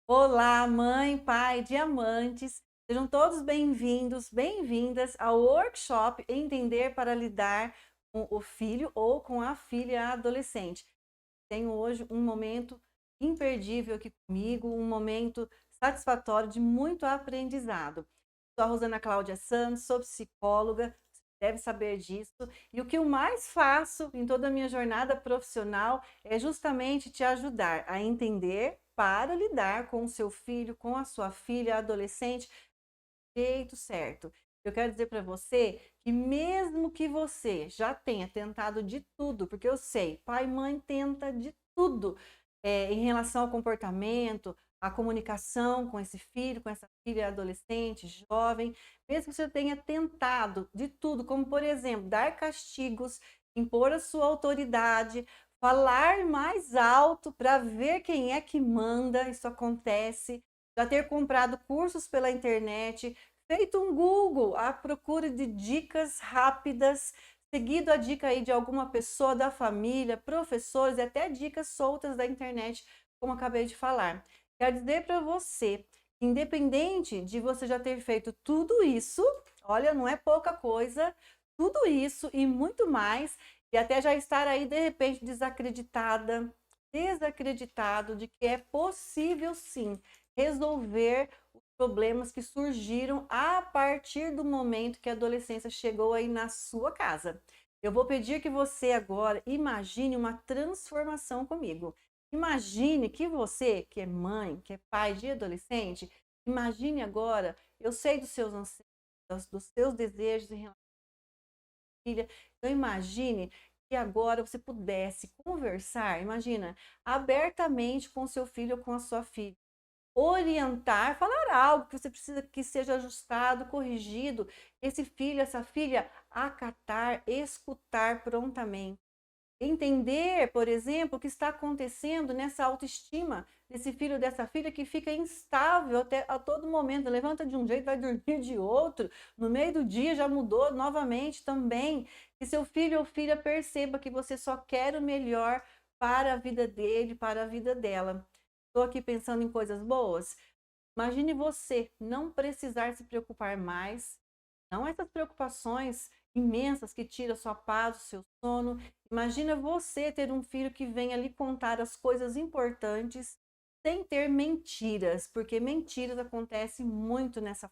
Olá, mãe, pai, diamantes. Sejam todos bem-vindos, bem-vindas ao workshop Entender para Lidar com o Filho ou com a Filha Adolescente. Tenho hoje um momento imperdível aqui comigo, um momento satisfatório de muito aprendizado. Sou a Rosana Cláudia Santos, sou psicóloga, você deve saber disso. E o que eu mais faço em toda a minha jornada profissional é justamente te ajudar a entender para lidar com o seu filho, com a sua filha adolescente, do jeito certo. Eu quero dizer para você que mesmo que você já tenha tentado de tudo, porque eu sei, pai e mãe tenta de tudo em relação ao comportamento, à comunicação com esse filho, com essa filha adolescente, jovem, mesmo que você tenha tentado de tudo, como por exemplo, dar castigos, impor a sua autoridade, falar mais alto para ver quem é que manda, isso acontece, já ter comprado cursos pela internet, feito um Google à procura de dicas rápidas, seguido a dica aí de alguma pessoa da família, professores e até dicas soltas da internet, como acabei de falar. Quero dizer para você, independente de você já ter feito tudo isso, olha, não é pouca coisa, tudo isso e muito mais, e até já estar aí de repente desacreditado de que é possível sim resolver problemas que surgiram a partir do momento que a adolescência chegou aí na sua casa. Eu vou pedir que você agora imagine uma transformação comigo. Imagine que você, que é mãe, que é pai de adolescente, imagine agora, eu sei dos seus anseios, dos seus desejos em relação à filha, então imagine que agora você pudesse conversar, imagina, abertamente com seu filho ou com a sua filha, orientar, falar algo que você precisa que seja ajustado, corrigido, esse filho, essa filha, acatar, escutar prontamente. Entender, por exemplo, o que está acontecendo nessa autoestima desse filho, dessa filha que fica instável até a todo momento, levanta de um jeito, vai dormir de outro, no meio do dia já mudou novamente também. Que seu filho ou filha perceba que você só quer o melhor para a vida dele, para a vida dela. Estou aqui pensando em coisas boas. Imagine você não precisar se preocupar mais, não essas preocupações imensas que tiram a sua paz, o seu sono. Imagina você ter um filho que venha lhe contar as coisas importantes sem ter mentiras, porque mentiras acontecem muito nessa,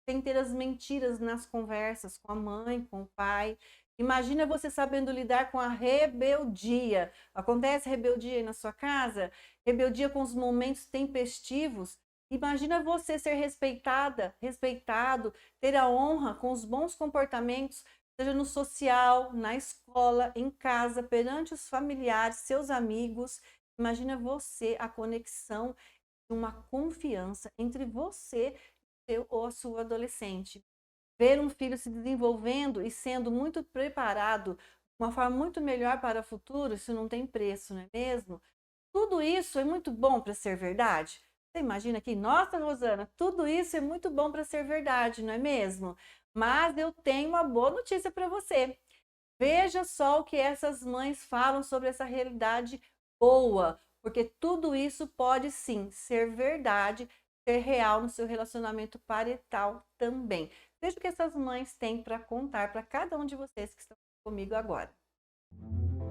sem ter as mentiras nas conversas com a mãe, com o pai. Imagina você sabendo lidar com a rebeldia. Acontece rebeldia aí na sua casa? Rebeldia com os momentos tempestivos? Imagina você ser respeitada, respeitado, ter a honra com os bons comportamentos, seja no social, na escola, em casa, perante os familiares, seus amigos. Imagina você, a conexão, uma confiança entre você seu ou a sua adolescente. Ver um filho se desenvolvendo e sendo muito preparado, uma forma muito melhor para o futuro, isso não tem preço, não é mesmo? Tudo isso é muito bom para ser verdade? Você imagina aqui, nossa, Rosana, tudo isso é muito bom para ser verdade, não é mesmo? Mas eu tenho uma boa notícia para você. Veja só o que essas mães falam sobre essa realidade boa, porque tudo isso pode sim ser verdade, ser real no seu relacionamento parental também. Veja o que essas mães têm para contar para cada um de vocês que estão comigo agora.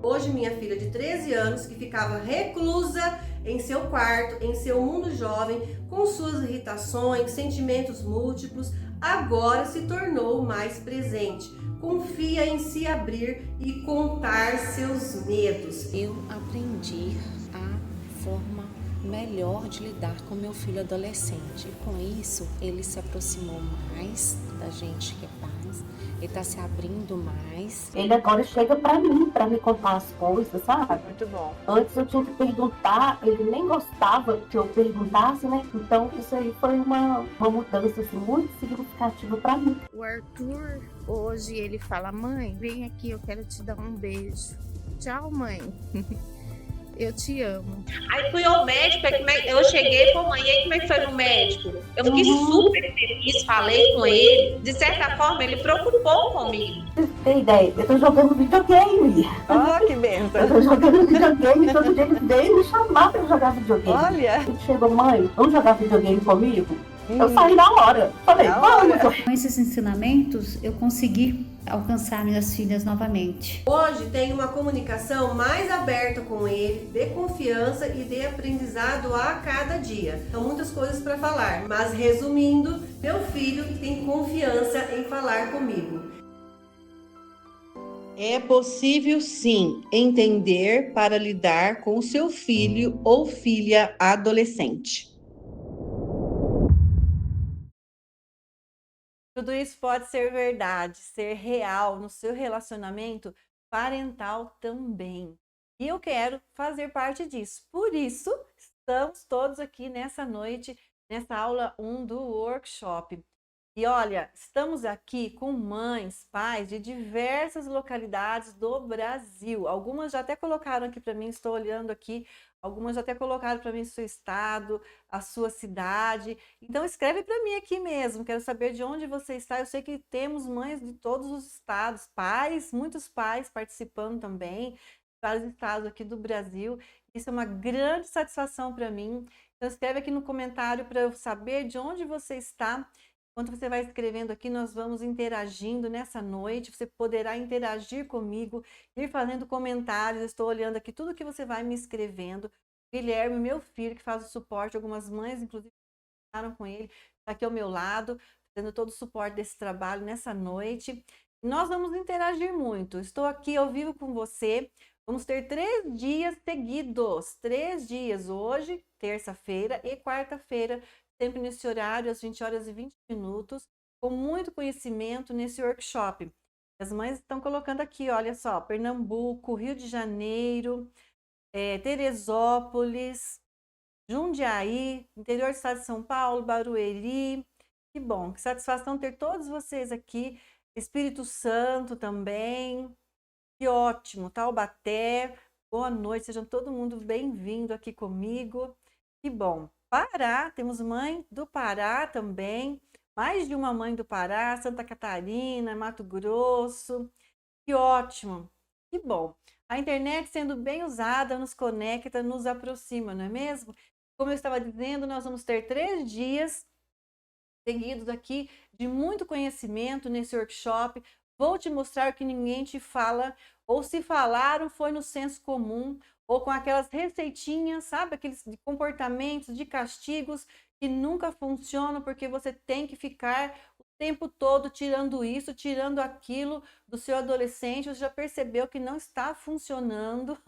Hoje, minha filha de 13 anos, que ficava reclusa em seu quarto, em seu mundo jovem, com suas irritações, sentimentos múltiplos, agora se tornou mais presente. Confia em se abrir e contar seus medos. Eu aprendi a forma melhor de lidar com meu filho adolescente. Com isso, ele se aproximou mais da gente que é pais, ele está se abrindo mais. Ele agora chega pra mim, pra me contar as coisas, sabe? Muito bom. Antes eu tinha que perguntar, ele nem gostava que eu perguntasse, né? Então isso aí foi uma mudança assim, muito significativa pra mim. O Arthur, hoje ele fala: mãe, vem aqui, eu quero te dar um beijo. Tchau, mãe. eu te amo. Aí fui ao médico, aí eu cheguei, pô, mãe, e aí como é que foi no médico? Eu fiquei super feliz, falei com ele. De certa forma, ele preocupou comigo. Tem ideia? Eu tô jogando videogame. Ó, que benção. Eu tô jogando videogame, todo dia eles vêm me chamar pra jogar videogame. Olha. Ele chegou, mãe, vamos jogar videogame comigo? Eu saí na hora. Falei, vamos. Com esses ensinamentos, eu consegui alcançar minhas filhas novamente. Hoje tenho uma comunicação mais aberta com ele, de confiança e de aprendizado a cada dia. São muitas coisas para falar, mas resumindo, meu filho tem confiança em falar comigo. É possível sim entender para lidar com o seu filho ou filha adolescente. Tudo isso pode ser verdade, ser real no seu relacionamento parental também. E eu quero fazer parte disso. Por isso, estamos todos aqui nessa noite, nessa aula 1 do workshop. E olha, estamos aqui com mães, pais de diversas localidades do Brasil. Algumas já até colocaram aqui para mim, estou olhando aqui. Algumas já até colocaram para mim o seu estado, a sua cidade. Então escreve para mim aqui mesmo, quero saber de onde você está. Eu sei que temos mães de todos os estados, pais, muitos pais participando também, vários estados aqui do Brasil. Isso é uma grande satisfação para mim. Então escreve aqui no comentário para eu saber de onde você está. Enquanto você vai escrevendo aqui, nós vamos interagindo nessa noite. Você poderá interagir comigo, ir fazendo comentários. Eu estou olhando aqui tudo que você vai me escrevendo. Guilherme, meu filho, que faz o suporte, algumas mães, inclusive, estavam com ele, está aqui ao meu lado, dando todo o suporte desse trabalho nessa noite. Nós vamos interagir muito. Estou aqui ao vivo com você. Vamos ter 3 dias seguidos. 3 dias, hoje, terça-feira e quarta-feira, sempre nesse horário, às 20h20, com muito conhecimento nesse workshop. As mães estão colocando aqui, olha só, Pernambuco, Rio de Janeiro, Teresópolis, Jundiaí, interior do estado de São Paulo, Barueri. Que bom, que satisfação ter todos vocês aqui. Espírito Santo também. Que ótimo, Taubaté. Boa noite, sejam todo mundo bem-vindo aqui comigo. Que bom. Pará, temos mãe do Pará também, mais de uma mãe do Pará, Santa Catarina, Mato Grosso. Que ótimo, que bom. A internet sendo bem usada nos conecta, nos aproxima, não é mesmo? Como eu estava dizendo, nós vamos ter 3 dias seguidos aqui de muito conhecimento nesse workshop. Vou te mostrar o que ninguém te fala, ou se falaram foi no senso comum, ou com aquelas receitinhas, sabe? Aqueles de comportamentos, de castigos que nunca funcionam, porque você tem que ficar o tempo todo tirando isso, tirando aquilo do seu adolescente. Você já percebeu que não está funcionando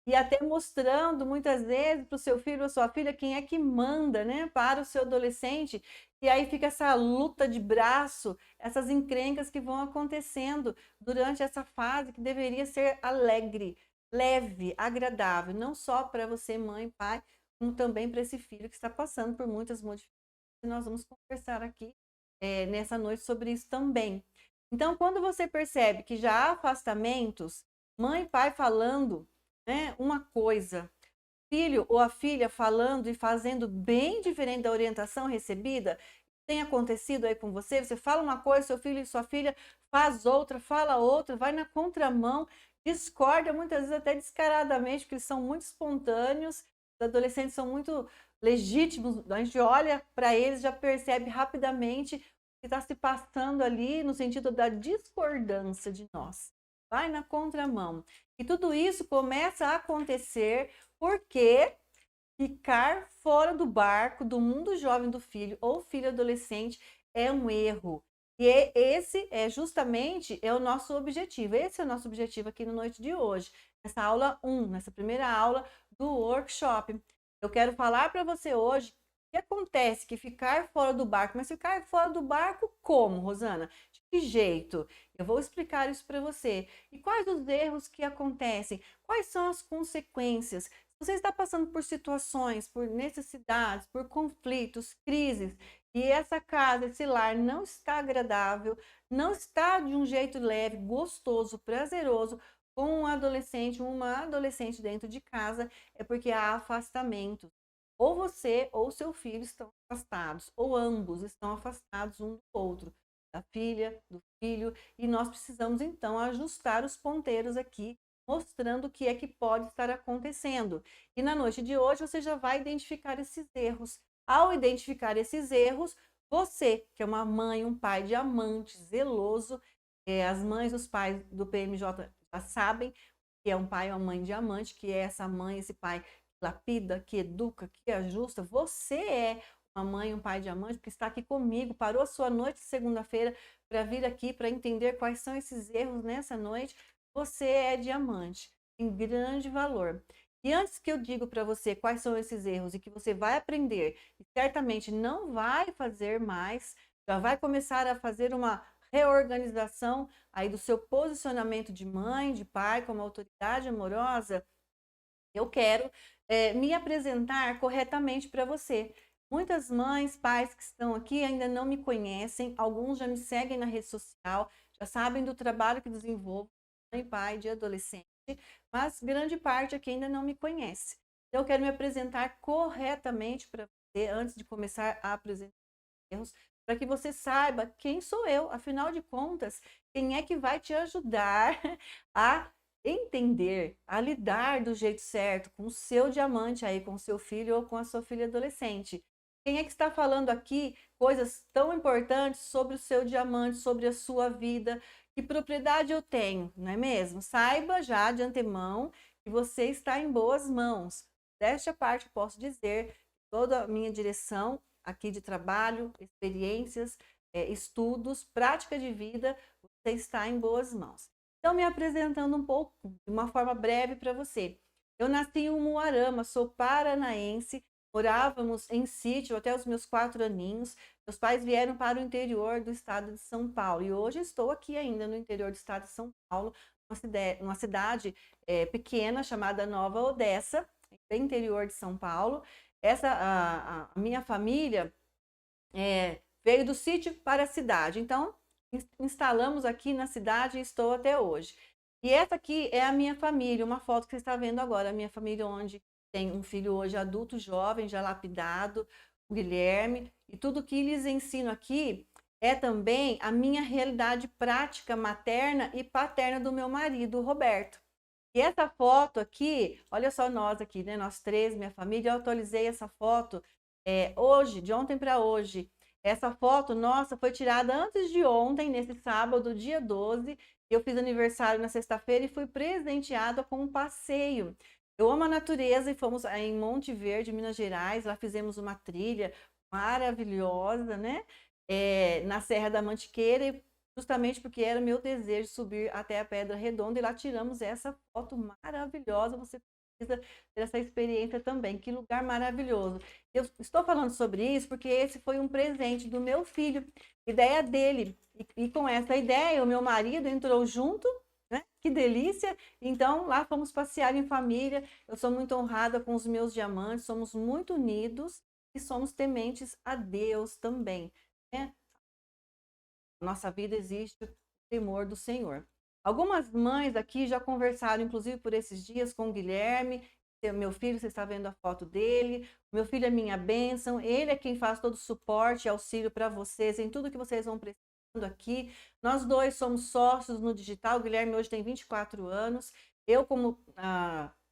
e até mostrando muitas vezes para o seu filho ou sua filha quem é que manda, né? Para o seu adolescente. E aí fica essa luta de braço, essas encrencas que vão acontecendo durante essa fase que deveria ser alegre, leve, agradável, não só para você, mãe, pai, como também para esse filho que está passando por muitas modificações. E nós vamos conversar aqui nessa noite sobre isso também. Então, quando você percebe que já há afastamentos, mãe e pai falando, né, uma coisa, filho ou a filha falando e fazendo bem diferente da orientação recebida, tem acontecido aí com você? Você fala uma coisa, seu filho e sua filha faz outra, fala outra, vai na contramão, discorda muitas vezes até descaradamente, porque eles são muito espontâneos, os adolescentes são muito legítimos, a gente olha para eles, já percebe rapidamente o que está se passando ali no sentido da discordância de nós. Vai na contramão. E tudo isso começa a acontecer porque ficar fora do barco, do mundo jovem do filho ou filho adolescente é um erro. E esse é justamente o nosso objetivo. Esse é o nosso objetivo aqui na noite de hoje, nessa aula 1, nessa primeira aula do workshop. Eu quero falar para você hoje o que acontece que ficar fora do barco. Mas ficar fora do barco como, Rosana? De que jeito? Eu vou explicar isso para você. E quais os erros que acontecem? Quais são as consequências? Você está passando por situações, por necessidades, por conflitos, crises, e essa casa, esse lar não está agradável, não está de um jeito leve, gostoso, prazeroso, com um adolescente, uma adolescente dentro de casa, é porque há afastamento. Ou você ou seu filho estão afastados, ou ambos estão afastados um do outro, da filha, do filho, e nós precisamos então ajustar os ponteiros aqui, mostrando o que é que pode estar acontecendo. E na noite de hoje você já vai identificar esses erros. Ao identificar esses erros, você, que é uma mãe, um pai diamante, zeloso, as mães, os pais do PMJ já sabem que é um pai ou uma mãe diamante, que é essa mãe, esse pai que lapida, que educa, que ajusta. Você é uma mãe, um pai diamante, que está aqui comigo, parou a sua noite de segunda-feira para vir aqui para entender quais são esses erros nessa noite. Você é diamante, em grande valor. E antes que eu digo para você quais são esses erros e que você vai aprender e certamente não vai fazer mais, já vai começar a fazer uma reorganização aí do seu posicionamento de mãe, de pai, como autoridade amorosa, eu quero me apresentar corretamente para você. Muitas mães, pais que estão aqui ainda não me conhecem, alguns já me seguem na rede social, já sabem do trabalho que desenvolvo, mãe, pai, de adolescente, mas grande parte aqui ainda não me conhece. Então, eu quero me apresentar corretamente para você antes de começar a apresentar erros, para que você saiba quem sou eu, afinal de contas, quem é que vai te ajudar a entender, a lidar do jeito certo com o seu diamante aí, com o seu filho ou com a sua filha adolescente. Quem é que está falando aqui coisas tão importantes sobre o seu diamante, sobre a sua vida? Que propriedade eu tenho, não é mesmo? Saiba já de antemão que você está em boas mãos. Desta parte, eu posso dizer toda a minha direção aqui de trabalho, experiências, estudos, prática de vida, você está em boas mãos. Então, me apresentando um pouco, de uma forma breve para você. Eu nasci em Umuarama, sou paranaense, morávamos em sítio até os meus 4 aninhos. Meus pais vieram para o interior do estado de São Paulo e hoje estou aqui ainda no interior do estado de São Paulo, uma cidade pequena chamada Nova Odessa, bem interior de São Paulo. A minha família veio do sítio para a cidade, então instalamos aqui na cidade e estou até hoje. E essa aqui é a minha família, uma foto que você está vendo agora, a minha família onde tem um filho hoje adulto, jovem, já lapidado, o Guilherme, e tudo que lhes ensino aqui é também a minha realidade prática materna e paterna do meu marido, o Roberto. E essa foto aqui, olha só nós aqui, né? Nós três, minha família, eu atualizei essa foto hoje, de ontem para hoje. Essa foto, nossa, foi tirada antes de ontem, nesse sábado, dia 12. Eu fiz aniversário na sexta-feira e fui presenteada com um passeio. Eu amo a natureza e fomos em Monte Verde, Minas Gerais. Lá fizemos uma trilha maravilhosa, né? Na Serra da Mantiqueira, justamente porque era meu desejo subir até a Pedra Redonda e lá tiramos essa foto maravilhosa. Você precisa ter essa experiência também. Que lugar maravilhoso. Eu estou falando sobre isso porque esse foi um presente do meu filho, ideia dele. E com essa ideia, o meu marido entrou junto, né? Que delícia! Então, lá fomos passear em família. Eu sou muito honrada com os meus diamantes, somos muito unidos e somos tementes a Deus também, né? Nossa vida existe o temor do Senhor. Algumas mães aqui já conversaram, inclusive por esses dias, com o Guilherme, meu filho, você está vendo a foto dele. Meu filho é minha bênção, ele é quem faz todo o suporte e auxílio para vocês, em tudo que vocês vão precisando aqui. Nós dois somos sócios no digital, o Guilherme hoje tem 24 anos, eu como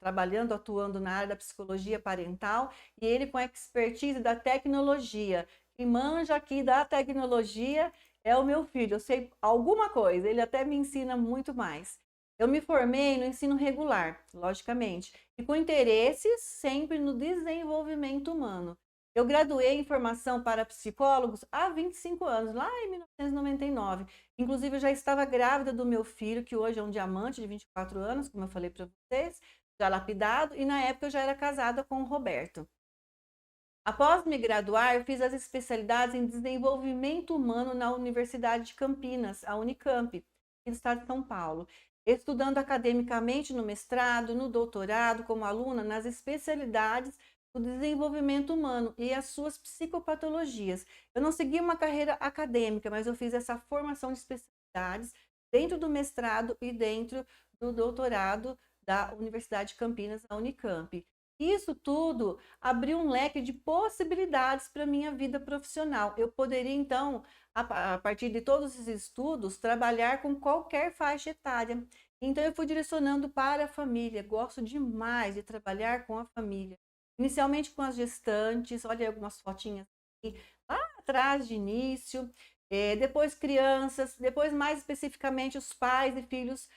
trabalhando, atuando na área da psicologia parental, e ele com a expertise da tecnologia. Quem manja aqui da tecnologia é o meu filho, eu sei alguma coisa, ele até me ensina muito mais. Eu me formei no ensino regular, logicamente, e com interesses sempre no desenvolvimento humano. Eu graduei em formação para psicólogos há 25 anos, lá em 1999. Inclusive, eu já estava grávida do meu filho, que hoje é um diamante de 24 anos, como eu falei para vocês, já lapidado, e na época eu já era casada com o Roberto. Após me graduar, eu fiz as especialidades em desenvolvimento humano na Universidade de Campinas, a Unicamp, no estado de São Paulo, estudando academicamente no mestrado, no doutorado, como aluna nas especialidades do desenvolvimento humano e as suas psicopatologias. Eu não segui uma carreira acadêmica, mas eu fiz essa formação de especialidades dentro do mestrado e dentro do doutorado da Universidade de Campinas, a Unicamp. Isso tudo abriu um leque de possibilidades para a minha vida profissional. Eu poderia, então, a partir de todos esses estudos, trabalhar com qualquer faixa etária. Então, eu fui direcionando para a família. Gosto demais de trabalhar com a família. Inicialmente com as gestantes, olha algumas fotinhas aqui, lá atrás de início. Depois crianças, depois mais especificamente os pais e filhos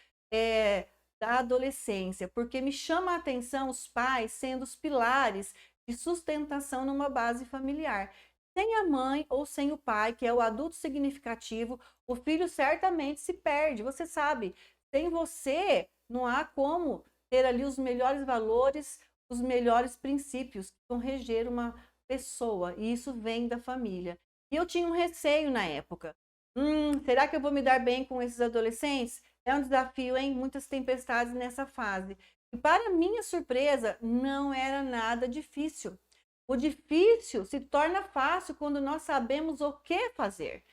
da adolescência, porque me chama a atenção os pais sendo os pilares de sustentação numa base familiar. Sem a mãe ou sem o pai, que é o adulto significativo, o filho certamente se perde. Você sabe, sem você não há como ter ali os melhores valores, os melhores princípios que vão reger uma pessoa, e isso vem da família. E eu tinha um receio na época. Será que eu vou me dar bem com esses adolescentes? É um desafio, hein? Muitas tempestades nessa fase. E para minha surpresa, não era nada difícil. O difícil se torna fácil quando nós sabemos o que fazer.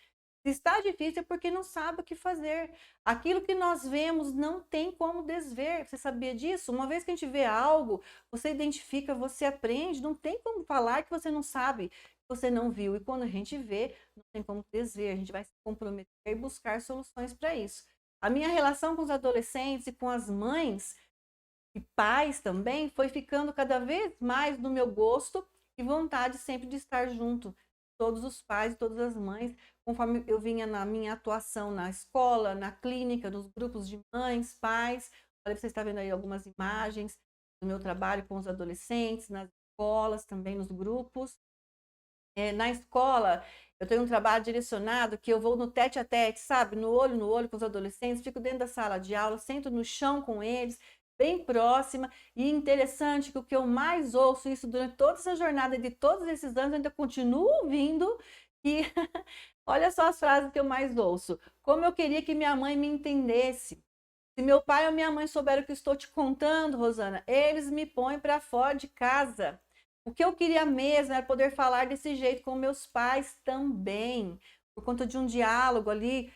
Se está difícil é porque não sabe o que fazer. Aquilo que nós vemos não tem como desver. Você sabia disso? Uma vez que a gente vê algo, você identifica, você aprende, não tem como falar que você não sabe, que você não viu. E quando a gente vê, não tem como desver. A gente vai se comprometer e buscar soluções para isso. A minha relação com os adolescentes e com as mães e pais também foi ficando cada vez mais no meu gosto e vontade sempre de estar junto. Todos os pais e todas as mães, conforme eu vinha na minha atuação na escola, na clínica, nos grupos de mães, pais. Olha, você está vendo aí algumas imagens do meu trabalho com os adolescentes, nas escolas, também nos grupos. Na escola, eu tenho um trabalho direcionado que eu vou no tete a tete, sabe? No olho com os adolescentes, fico dentro da sala de aula, sento no chão com eles, bem próxima. E interessante que o que eu mais ouço isso durante toda essa jornada de todos esses anos, eu ainda continuo ouvindo. E olha só as frases que eu mais ouço. Como eu queria que minha mãe me entendesse. Se meu pai ou minha mãe souberam o que estou te contando, Rosana, eles me põem para fora de casa. O que eu queria mesmo era poder falar desse jeito com meus pais também, por conta de um diálogo ali,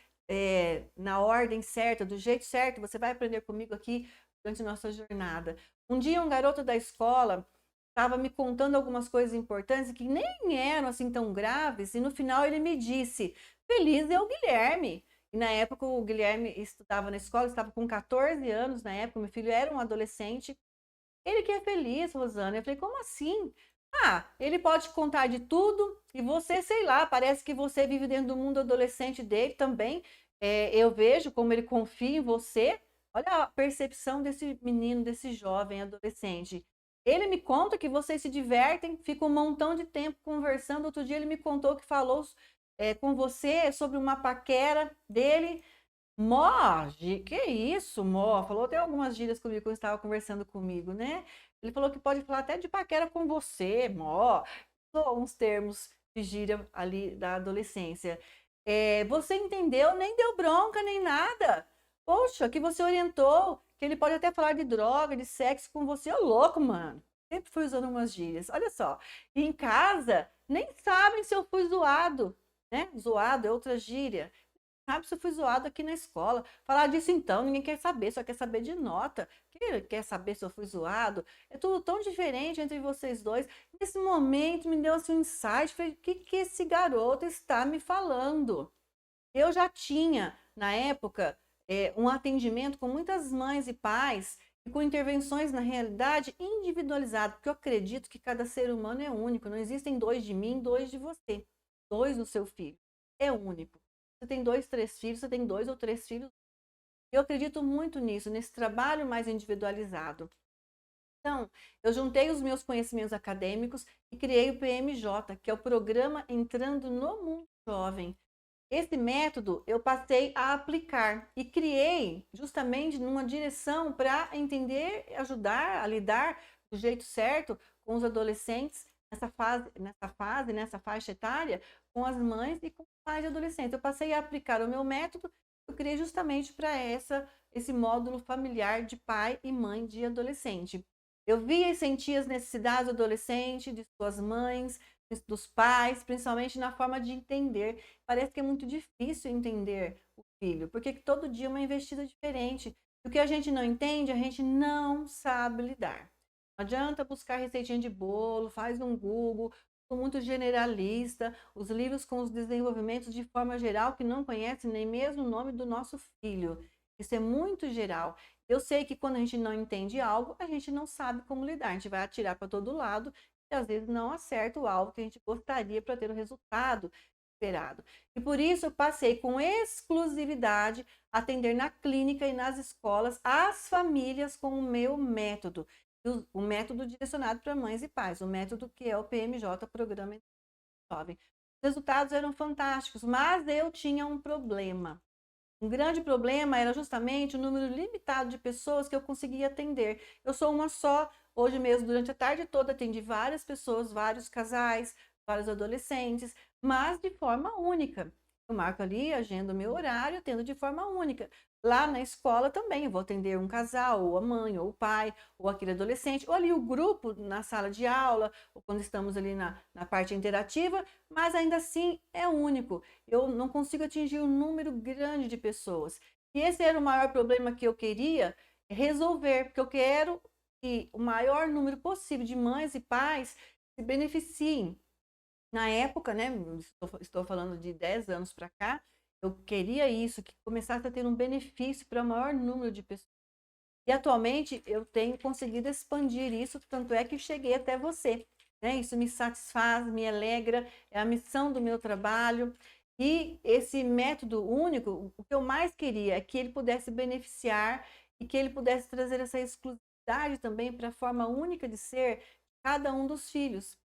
na ordem certa, do jeito certo. Você vai aprender comigo aqui durante nossa jornada. Um dia um garoto da escola estava me contando algumas coisas importantes que nem eram assim tão graves, e no final ele me disse: feliz é o Guilherme. E na época o Guilherme estudava na escola, estava com 14 anos na época, meu filho era um adolescente. Ele que é feliz, Rosana. Eu falei, como assim? Ele pode contar de tudo e você, sei lá, parece que você vive dentro do mundo adolescente dele também. Eu vejo como ele confia em você. Olha a percepção desse menino, desse jovem adolescente. Ele me conta que vocês se divertem, ficam um montão de tempo conversando. Outro dia ele me contou que falou com você sobre uma paquera dele. Mó, que isso, Mó? Falou até algumas gírias comigo quando estava conversando comigo, né? Ele falou que pode falar até de paquera com você, Mó. Uns termos de gíria ali da adolescência. Você entendeu? Nem deu bronca, nem nada. Poxa, que você orientou, que ele pode até falar de droga, de sexo com você. Ô, louco, mano. Sempre fui usando umas gírias. Olha só. E em casa, nem sabem se eu fui zoado, né? Zoado é outra gíria. Sabe se eu fui zoado aqui na escola. Falar disso então, ninguém quer saber, só quer saber de nota. Quer saber se eu fui zoado? É tudo tão diferente entre vocês dois. Nesse momento me deu assim um insight, falei, o que esse garoto está me falando? Eu já tinha, na época, um atendimento com muitas mães e pais e com intervenções, na realidade, individualizadas, porque eu acredito que cada ser humano é único. Não existem dois de mim, dois de você, dois do seu filho. É único. Você tem 2, 3 filhos, você tem 2 ou 3 filhos. Eu acredito muito nisso, nesse trabalho mais individualizado. Então, eu juntei os meus conhecimentos acadêmicos e criei o PMJ, que é o Programa Entrando no Mundo Jovem. Esse método eu passei a aplicar e criei justamente numa direção para entender, ajudar a lidar do jeito certo com os adolescentes nessa faixa etária, com as mães e com os pais de adolescentes. Eu passei a aplicar o meu método, eu criei justamente para esse módulo familiar de pai e mãe de adolescente. Eu via e sentia as necessidades do adolescente, de suas mães, dos pais, principalmente na forma de entender. Parece que é muito difícil entender o filho, porque todo dia é uma investida diferente. E o que a gente não entende, a gente não sabe lidar. Não adianta buscar receitinha de bolo, faz um Google, sou muito generalista, os livros com os desenvolvimentos de forma geral que não conhecem nem mesmo o nome do nosso filho. Isso é muito geral. Eu sei que quando a gente não entende algo, a gente não sabe como lidar. A gente vai atirar para todo lado e às vezes não acerta o alvo que a gente gostaria para ter o resultado esperado. E por isso eu passei com exclusividade a atender na clínica e nas escolas as famílias com o meu método. O método direcionado para mães e pais, o método que é o PMJ, Programa Jovem. Os resultados eram fantásticos, mas eu tinha um problema. Um grande problema era justamente o número limitado de pessoas que eu conseguia atender. Eu sou uma só, hoje mesmo, durante a tarde toda, atendi várias pessoas, vários casais, vários adolescentes, mas de forma única. Eu marco ali, agendo o meu horário, tendo de forma única. Lá na escola também, eu vou atender um casal, ou a mãe, ou o pai, ou aquele adolescente, ou ali o grupo na sala de aula, ou quando estamos ali na parte interativa, mas ainda assim é único. Eu não consigo atingir um número grande de pessoas. E esse era o maior problema que eu queria resolver, porque eu quero que o maior número possível de mães e pais se beneficiem. Na época, né, estou falando de 10 anos para cá, eu queria isso, que começasse a ter um benefício para o maior número de pessoas. E atualmente eu tenho conseguido expandir isso, tanto é que cheguei até você. Né? Isso me satisfaz, me alegra, é a missão do meu trabalho. E esse método único, o que eu mais queria é que ele pudesse beneficiar e que ele pudesse trazer essa exclusividade também para a forma única de ser cada um dos filhos.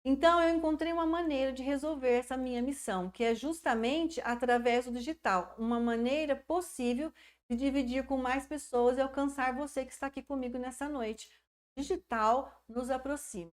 Então, eu encontrei uma maneira de resolver essa minha missão, que é justamente através do digital, uma maneira possível de dividir com mais pessoas e alcançar você que está aqui comigo nessa noite. O digital nos aproxima.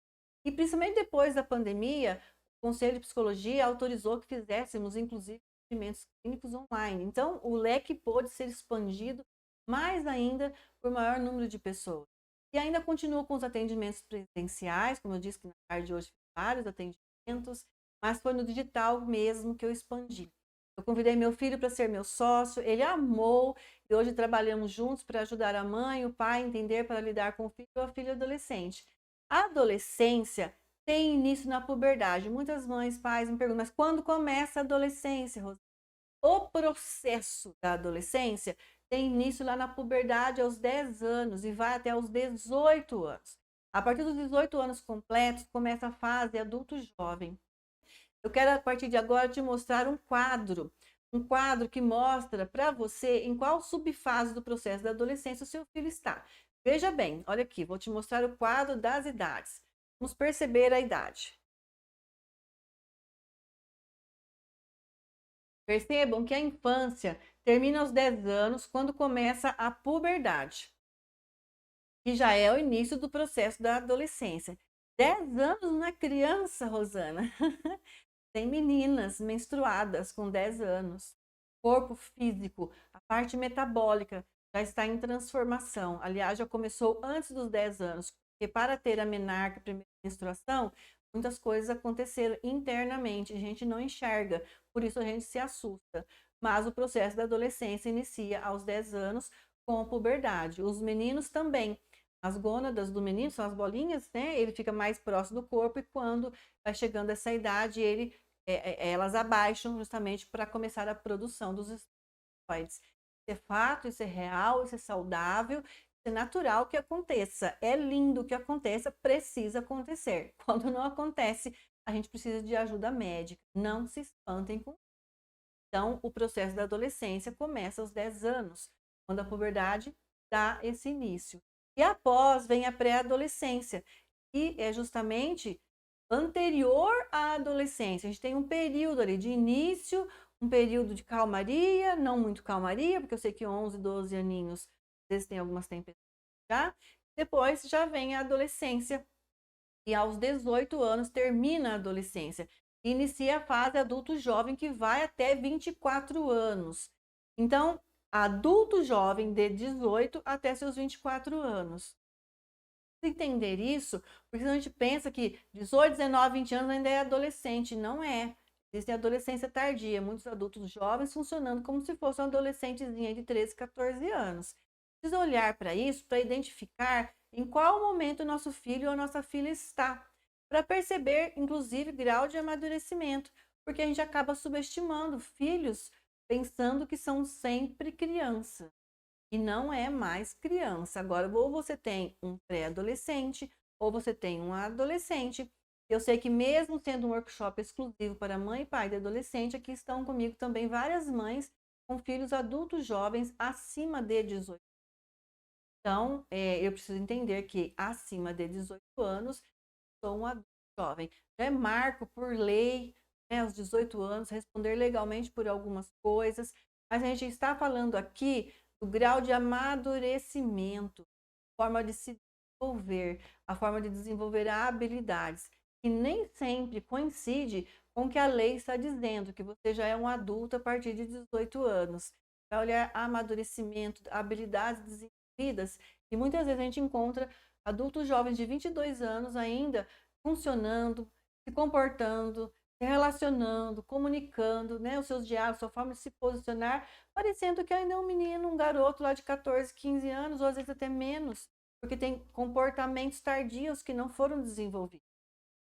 E principalmente depois da pandemia, o Conselho de Psicologia autorizou que fizéssemos, inclusive, atendimentos clínicos online. Então, o leque pôde ser expandido mais ainda por maior número de pessoas. E ainda continuo com os atendimentos presenciais, como eu disse que na tarde de hoje vários atendimentos, mas foi no digital mesmo que eu expandi. Eu convidei meu filho para ser meu sócio, ele amou e hoje trabalhamos juntos para ajudar a mãe e o pai a entender para lidar com o filho ou a filha adolescente. A adolescência tem início na puberdade. Muitas mães, pais me perguntam, mas quando começa a adolescência, Rosana? O processo da adolescência tem início lá na puberdade aos 10 anos e vai até aos 18 anos. A partir dos 18 anos completos, começa a fase adulto-jovem. Eu quero, a partir de agora, te mostrar um quadro que mostra para você em qual subfase do processo da adolescência o seu filho está. Veja bem, olha aqui, vou te mostrar o quadro das idades. Vamos perceber a idade. Percebam que a infância termina aos 10 anos, quando começa a puberdade, que já é o início do processo da adolescência. 10 anos não é criança, Rosana. Tem meninas menstruadas com 10 anos. Corpo físico, a parte metabólica já está em transformação. Aliás, já começou antes dos 10 anos, porque para ter a menarca, a primeira menstruação, muitas coisas aconteceram internamente, a gente não enxerga, por isso a gente se assusta. Mas o processo da adolescência inicia aos 10 anos com a puberdade. Os meninos também. As gônadas do menino são as bolinhas, né? Ele fica mais próximo do corpo e quando vai chegando essa idade, elas abaixam justamente para começar a produção dos esteroides. Isso é fato, isso é real, isso é saudável, isso é natural que aconteça. É lindo que aconteça, precisa acontecer. Quando não acontece, a gente precisa de ajuda médica. Não se espantem com isso. Então, o processo da adolescência começa aos 10 anos, quando a puberdade dá esse início. E após vem a pré-adolescência, que é justamente anterior à adolescência. A gente tem um período ali de início, um período de calmaria, não muito calmaria, porque eu sei que 11, 12 aninhos, às vezes tem algumas tempestades já. Depois já vem a adolescência, e aos 18 anos termina a adolescência. Inicia a fase adulto jovem, que vai até 24 anos. Então, adulto jovem de 18 até seus 24 anos. Entender isso, porque a gente pensa que 18, 19, 20 anos ainda é adolescente. Não é. Existe a adolescência tardia. Muitos adultos jovens funcionando como se fosse uma adolescentezinha de 13, 14 anos. precisa olhar para isso, para identificar em qual momento o nosso filho ou a nossa filha está, para perceber, inclusive, grau de amadurecimento, porque a gente acaba subestimando filhos pensando que são sempre criança, e não é mais criança. Agora, ou você tem um pré-adolescente, ou você tem um adolescente. Eu sei que mesmo sendo um workshop exclusivo para mãe e pai de adolescente, aqui estão comigo também várias mães com filhos adultos jovens acima de 18. Então, eu preciso entender que acima de 18 anos, sou um adulto jovem. É marco por lei, né, aos 18 anos, responder legalmente por algumas coisas, mas a gente está falando aqui do grau de amadurecimento, forma de se desenvolver, a forma de desenvolver habilidades, que nem sempre coincide com o que a lei está dizendo, que você já é um adulto a partir de 18 anos. Para olhar amadurecimento, habilidades desenvolvidas, e muitas vezes a gente encontra adultos jovens de 22 anos ainda funcionando, se comportando, se relacionando, comunicando, né, os seus diálogos, sua forma de se posicionar, parecendo que ainda é um menino, um garoto lá de 14, 15 anos, ou às vezes até menos, porque tem comportamentos tardios que não foram desenvolvidos.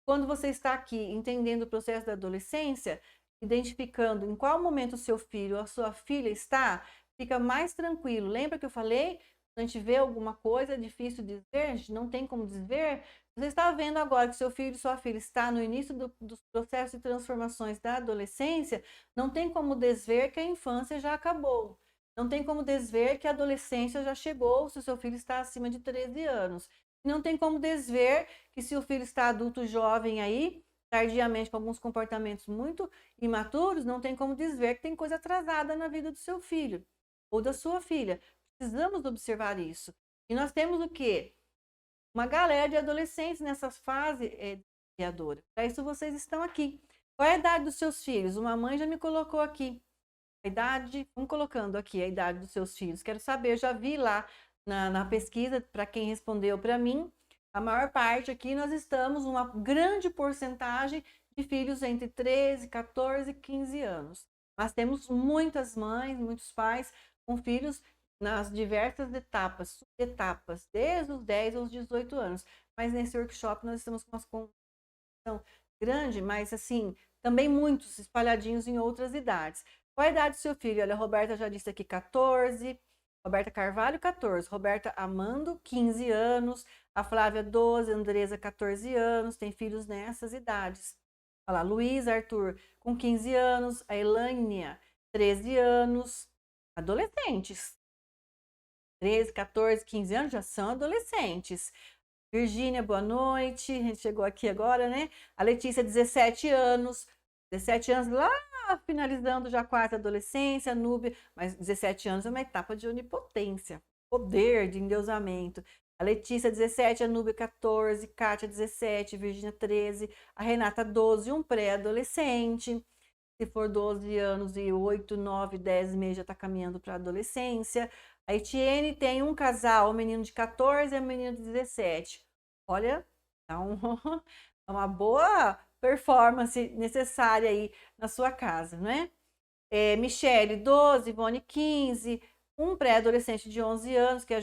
Quando você está aqui entendendo o processo da adolescência, identificando em qual momento o seu filho ou a sua filha está, fica mais tranquilo. Lembra que eu falei? Quando a gente vê alguma coisa, é difícil dizer, a gente não tem como dizer. Você está vendo agora que seu filho e sua filha está no início dos processos de transformações da adolescência, não tem como desver que a infância já acabou. Não tem como desver que a adolescência já chegou se o seu filho está acima de 13 anos. Não tem como desver que se o filho está adulto jovem aí, tardiamente com alguns comportamentos muito imaturos, não tem como desver que tem coisa atrasada na vida do seu filho ou da sua filha. Precisamos observar isso. E nós temos o quê? Uma galera de adolescentes nessa fase criadora. Para isso vocês estão aqui. Qual é a idade dos seus filhos? Uma mãe já me colocou aqui. A idade, vamos colocando aqui a idade dos seus filhos. Quero saber, eu já vi lá na pesquisa, para quem respondeu para mim, a maior parte aqui nós estamos, uma grande porcentagem de filhos entre 13, 14 e 15 anos. Mas temos muitas mães, muitos pais com filhos nas diversas etapas, subetapas, desde os 10 aos 18 anos. Mas nesse workshop nós estamos com uma condição grande, mas assim, também muitos espalhadinhos em outras idades. Qual a idade do seu filho? Olha, a Roberta já disse aqui 14, Roberta Carvalho 14, Roberta Amando 15 anos, a Flávia 12, a Andresa 14 anos, tem filhos nessas idades. Olha lá, Luiz Arthur com 15 anos, a Elânia 13 anos, adolescentes. 13, 14, 15 anos já são adolescentes. Virgínia, boa noite. A gente chegou aqui agora, né? A Letícia, 17 anos. 17 anos lá, finalizando já a quarta adolescência. A Núbia, mas 17 anos é uma etapa de onipotência. Poder de endeusamento. A Letícia, 17, a Núbia, 14. Kátia, 17. Virgínia, 13. A Renata, 12, um pré-adolescente. Se for 12 anos e 8, 9, 10 meses já está caminhando para a adolescência. A Etienne tem um casal, um menino de 14 e um menino de 17. Olha, é uma boa performance necessária aí na sua casa, né? Michele, 12, Ivone, 15, um pré-adolescente de 11 anos, que é a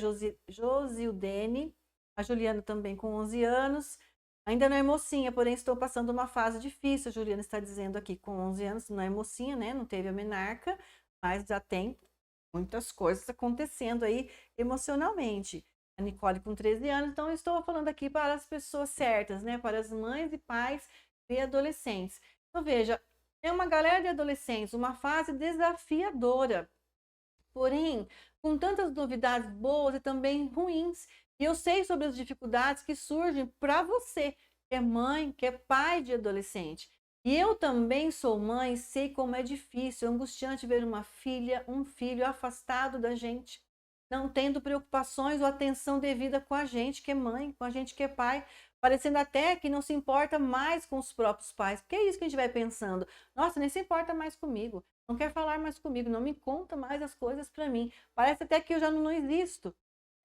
Josildene, a Juliana também com 11 anos. Ainda não é mocinha, porém estou passando uma fase difícil, a Juliana está dizendo aqui, com 11 anos, não é mocinha, né? Não teve a menarca, mas já tem muitas coisas acontecendo aí emocionalmente. A Nicole com 13 anos, então eu estou falando aqui para as pessoas certas, né? Para as mães e pais e adolescentes. Então veja, é uma galera de adolescentes, uma fase desafiadora, porém com tantas novidades boas e também ruins. E eu sei sobre as dificuldades que surgem para você, que é mãe, que é pai de adolescente. E eu também sou mãe, sei como é difícil, angustiante ver uma filha, um filho afastado da gente, não tendo preocupações ou atenção devida com a gente que é mãe, com a gente que é pai, parecendo até que não se importa mais com os próprios pais. Porque é isso que a gente vai pensando. Nossa, nem se importa mais comigo, não quer falar mais comigo, não me conta mais as coisas para mim. Parece até que eu já não existo,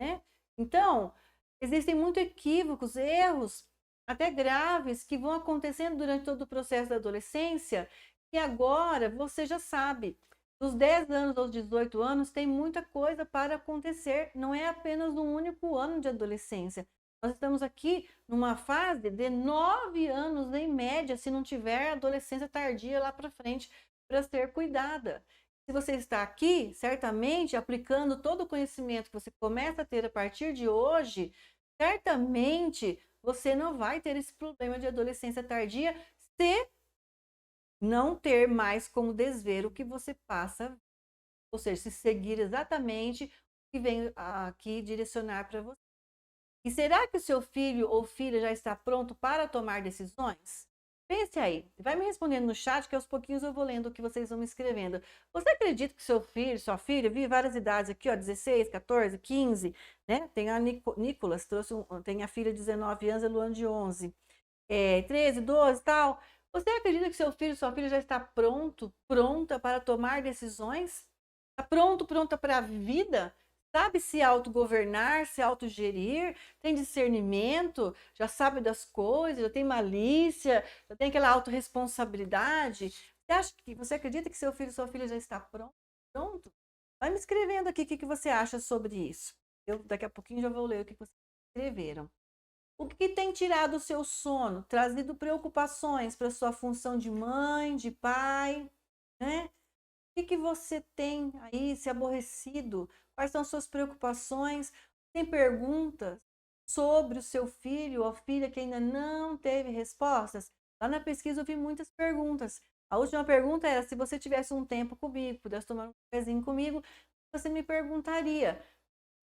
né? Então, existem muitos equívocos, erros, até graves, que vão acontecendo durante todo o processo da adolescência, e agora você já sabe. Dos 10 anos aos 18 anos, tem muita coisa para acontecer. Não é apenas um único ano de adolescência. Nós estamos aqui numa fase de 9 anos, em média, se não tiver adolescência tardia lá para frente, para ser cuidada. Se você está aqui, certamente, aplicando todo o conhecimento que você começa a ter a partir de hoje, certamente você não vai ter esse problema de adolescência tardia se não ter mais como desver o que você passa, ou seja, se seguir exatamente o que vem aqui direcionar para você. E será que o seu filho ou filha já está pronto para tomar decisões? Pense aí, vai me respondendo no chat que aos pouquinhos eu vou lendo o que vocês vão me escrevendo. Você acredita que seu filho, sua filha, vi várias idades aqui, ó, 16, 14, 15, né? Tem a Nicolas, tem a filha de 19 anos, a Luana de 11, 13, 12 e tal. Você acredita que seu filho, sua filha já está pronta para tomar decisões? Está pronta para a vida? Sabe se autogovernar, se autogerir, tem discernimento, já sabe das coisas, já tem malícia, já tem aquela autorresponsabilidade. Você acredita que seu filho, sua filha já está pronto? Vai me escrevendo aqui o que você acha sobre isso. Eu daqui a pouquinho já vou ler o que vocês escreveram. O que tem tirado o seu sono, trazido preocupações para a sua função de mãe, de pai, né? O que você tem aí se aborrecido? Quais são suas preocupações? Tem perguntas sobre o seu filho ou filha que ainda não teve respostas? Lá na pesquisa eu vi muitas perguntas. A última pergunta era: se você tivesse um tempo comigo, pudesse tomar um cafezinho comigo, você me perguntaria.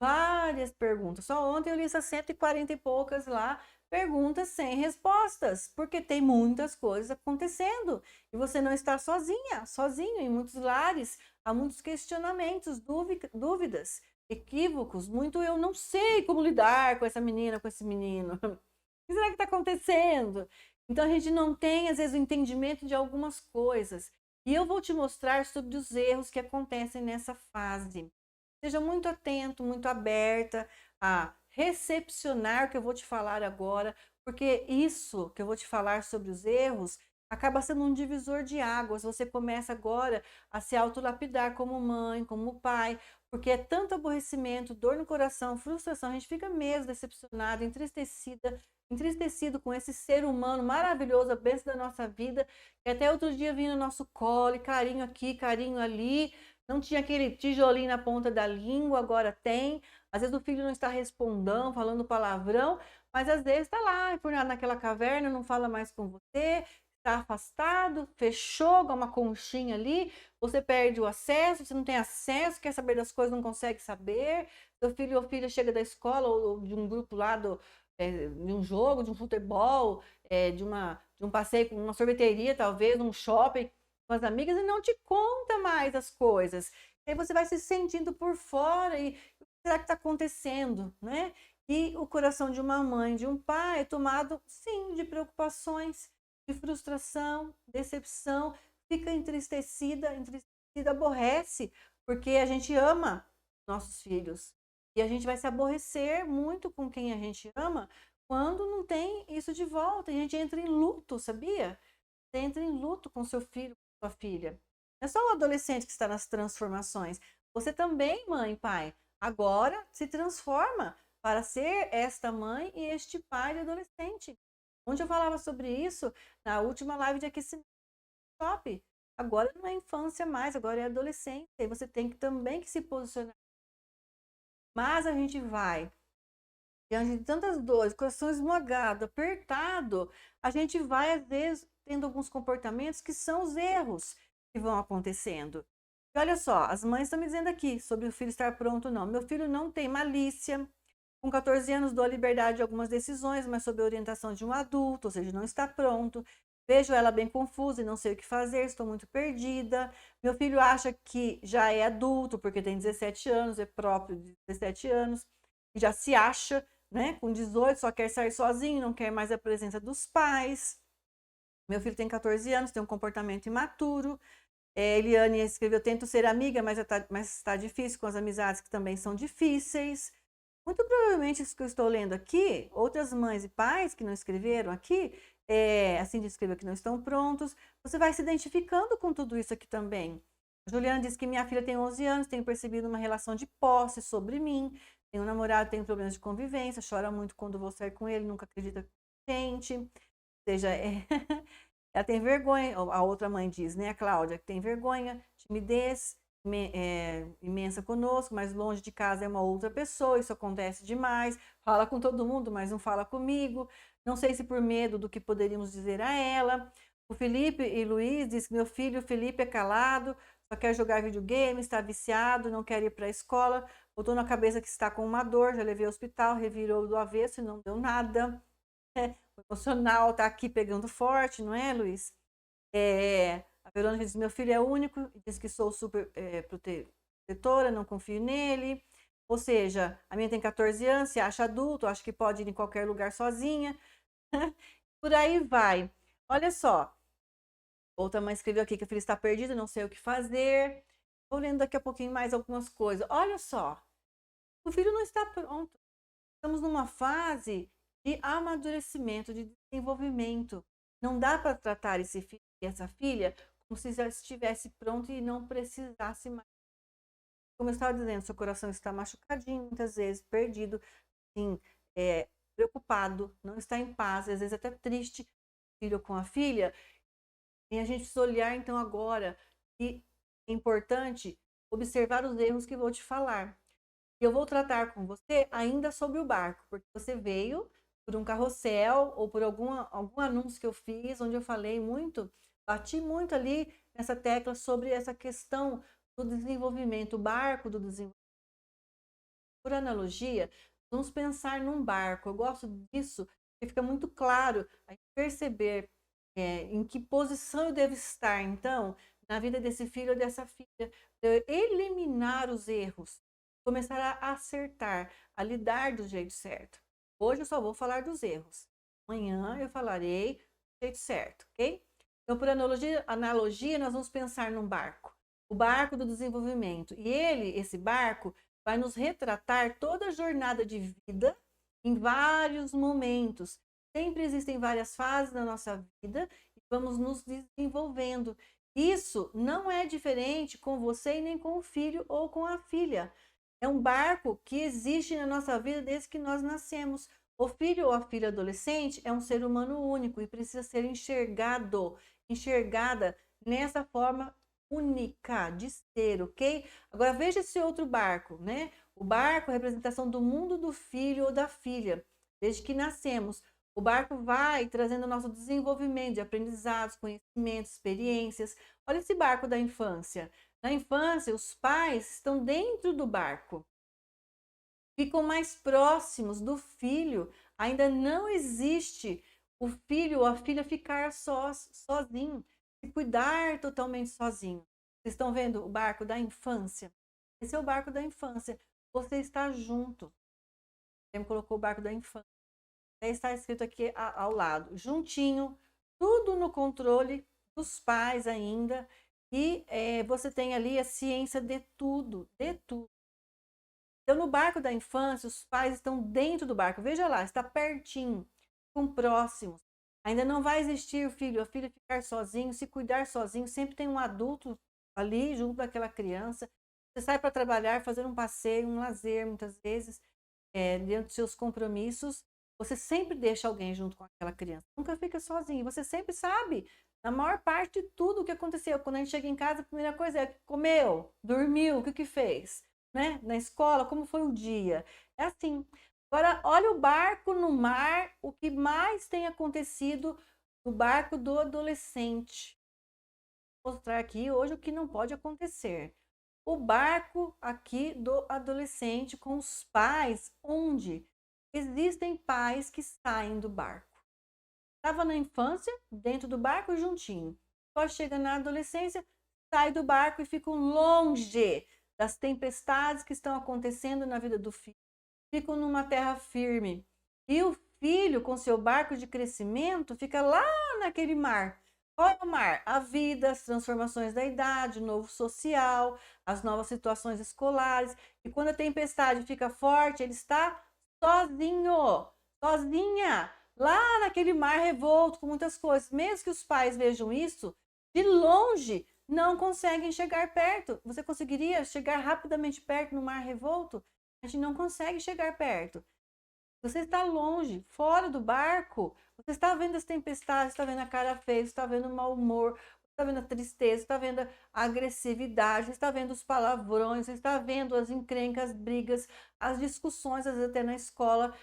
Várias perguntas. Só ontem eu li essas 140 e poucas lá, perguntas sem respostas, porque tem muitas coisas acontecendo e você não está sozinho. Em muitos lares há muitos questionamentos, dúvidas, equívocos, muito eu não sei como lidar com essa menina, com esse menino. O que será que está acontecendo? Então a gente não tem, às vezes, o entendimento de algumas coisas. E eu vou te mostrar sobre os erros que acontecem nessa fase. Seja muito atento, muito aberta a recepcionar o que eu vou te falar agora, porque isso que eu vou te falar sobre os erros acaba sendo um divisor de águas. Você começa agora a se autolapidar como mãe, como pai, porque é tanto aborrecimento, dor no coração, frustração, a gente fica mesmo decepcionado, entristecido com esse ser humano maravilhoso, a bênção da nossa vida, que até outro dia vinha no nosso colo, carinho aqui, carinho ali. Não tinha aquele tijolinho na ponta da língua, agora tem. Às vezes o filho não está respondendo, falando palavrão, mas às vezes está lá, enfurnado naquela caverna, não fala mais com você, está afastado, fechou, com uma conchinha ali, você perde o acesso, você não tem acesso, quer saber das coisas, não consegue saber. Seu filho ou filha chega da escola ou de um grupo lá de um jogo, de um futebol, de um passeio com uma sorveteria, talvez, um shopping, com as amigas, e não te conta mais as coisas. Aí você vai se sentindo por fora e o que será que está acontecendo, né? E o coração de uma mãe, de um pai é tomado, sim, de preocupações, de frustração, decepção, fica entristecida, aborrece, porque a gente ama nossos filhos. E a gente vai se aborrecer muito com quem a gente ama quando não tem isso de volta. E a gente entra em luto, sabia? Você entra em luto com seu filho, sua filha. Não é só o adolescente que está nas transformações. Você também, mãe, pai, agora se transforma para ser esta mãe e este pai de adolescente. Onde eu falava sobre isso na última live de aquecimento top. Agora não é infância mais, agora é adolescência. E você tem que também se posicionar. Mas a gente vai diante de tantas dores, coração esmagado, apertado, a gente vai, às vezes, tendo alguns comportamentos que são os erros que vão acontecendo. E olha só, as mães estão me dizendo aqui sobre o filho estar pronto ou não. Meu filho não tem malícia. Com 14 anos dou a liberdade de algumas decisões, mas sob a orientação de um adulto, ou seja, não está pronto. Vejo ela bem confusa e não sei o que fazer, estou muito perdida. Meu filho acha que já é adulto, porque tem 17 anos, é próprio de 17 anos, e já se acha, né, com 18, só quer sair sozinho, não quer mais a presença dos pais. Meu filho tem 14 anos, tem um comportamento imaturo. Eliane escreveu: tento ser amiga, mas está difícil com as amizades que também são difíceis. Muito provavelmente isso que eu estou lendo aqui, outras mães e pais que não escreveram aqui, assim de escrever que não estão prontos, você vai se identificando com tudo isso aqui também. Juliana diz que minha filha tem 11 anos, tenho percebido uma relação de posse sobre mim. Tenho um namorado, tenho problemas de convivência, chora muito quando vou sair com ele, nunca acredita em gente. Ou seja, ela tem vergonha, a outra mãe diz, né, a Cláudia, que tem vergonha, timidez imensa conosco, mas longe de casa é uma outra pessoa, isso acontece demais, fala com todo mundo, mas não fala comigo, não sei se por medo do que poderíamos dizer a ela. O Felipe e Luiz diz que meu filho Felipe é calado, só quer jogar videogame, está viciado, não quer ir para a escola, botou na cabeça que está com uma dor, já levei ao hospital, revirou do avesso e não deu nada. O emocional está aqui pegando forte, não é, Luiz? A Verônica diz, meu filho é único, diz que sou super protetora, não confio nele. Ou seja, a minha tem 14 anos, se acha adulto, acha que pode ir em qualquer lugar sozinha. Por aí vai. Olha só. Outra mãe escreveu aqui que a filha está perdida, não sei o que fazer. Vou lendo daqui a pouquinho mais algumas coisas. Olha só. O filho não está pronto. Estamos numa fase de amadurecimento, de desenvolvimento. Não dá para tratar esse filho e essa filha como se já estivesse pronto e não precisasse mais. Como eu estava dizendo, seu coração está machucadinho, muitas vezes perdido, assim, preocupado, não está em paz, às vezes até triste, filho com a filha. E a gente precisa olhar então agora que é importante observar os erros que vou te falar. E eu vou tratar com você ainda sobre o barco, porque você veio por um carrossel ou por algum anúncio que eu fiz, onde eu falei muito, bati muito ali nessa tecla sobre essa questão do desenvolvimento, o barco do desenvolvimento. Por analogia, vamos pensar num barco. Eu gosto disso, porque fica muito claro a gente perceber em que posição eu devo estar, então, na vida desse filho ou dessa filha, eu eliminar os erros, começar a acertar, a lidar do jeito certo. Hoje eu só vou falar dos erros. Amanhã eu falarei do jeito certo, ok? Então, por analogia, nós vamos pensar num barco. O barco do desenvolvimento. E esse barco, vai nos retratar toda a jornada de vida em vários momentos. Sempre existem várias fases da nossa vida e vamos nos desenvolvendo. Isso não é diferente com você e nem com o filho ou com a filha. É um barco que existe na nossa vida desde que nós nascemos. O filho ou a filha adolescente é um ser humano único e precisa ser enxergada nessa forma única de ser, ok? Agora veja esse outro barco, né? O barco é a representação do mundo do filho ou da filha, desde que nascemos. O barco vai trazendo o nosso desenvolvimento de aprendizados, conhecimentos, experiências. Olha esse barco da infância. Na infância, os pais estão dentro do barco, ficam mais próximos do filho. Ainda não existe o filho ou a filha ficar sozinho, se cuidar totalmente sozinho. Vocês estão vendo o barco da infância? Esse é o barco da infância. Você está junto. Ele colocou o barco da infância. Está escrito aqui ao lado, juntinho, tudo no controle dos pais ainda. E você tem ali a ciência de tudo, de tudo. Então, no barco da infância, os pais estão dentro do barco. Veja lá, está pertinho, ficam próximos. Ainda não vai existir o filho ou a filha ficar sozinho, se cuidar sozinho. Sempre tem um adulto ali junto daquela criança. Você sai para trabalhar, fazer um passeio, um lazer, muitas vezes, dentro dos seus compromissos. Você sempre deixa alguém junto com aquela criança. Nunca fica sozinho. Você sempre sabe, na maior parte, de tudo o que aconteceu. Quando a gente chega em casa, a primeira coisa é: comeu, dormiu, o que fez? Né? Na escola, como foi o dia? É assim. Agora, olha o barco no mar, o que mais tem acontecido no barco do adolescente. Vou mostrar aqui hoje o que não pode acontecer. O barco aqui do adolescente com os pais, onde existem pais que saem do barco. Estava na infância, dentro do barco, juntinho. Só chega na adolescência, sai do barco e ficam longe das tempestades que estão acontecendo na vida do filho. Ficam numa terra firme. E o filho, com seu barco de crescimento, fica lá naquele mar. Olha o mar, a vida, as transformações da idade, o novo social, as novas situações escolares. E quando a tempestade fica forte, ele está sozinho, sozinha, lá naquele mar revolto, com muitas coisas. Mesmo que os pais vejam isso, de longe, não conseguem chegar perto. Você conseguiria chegar rapidamente perto no mar revolto? A gente não consegue chegar perto. Você está longe, fora do barco, você está vendo as tempestades, está vendo a cara feia, está vendo o mau humor, está vendo a tristeza, está vendo a agressividade, está vendo os palavrões, está vendo as encrencas, as brigas, as discussões, às vezes até na escola,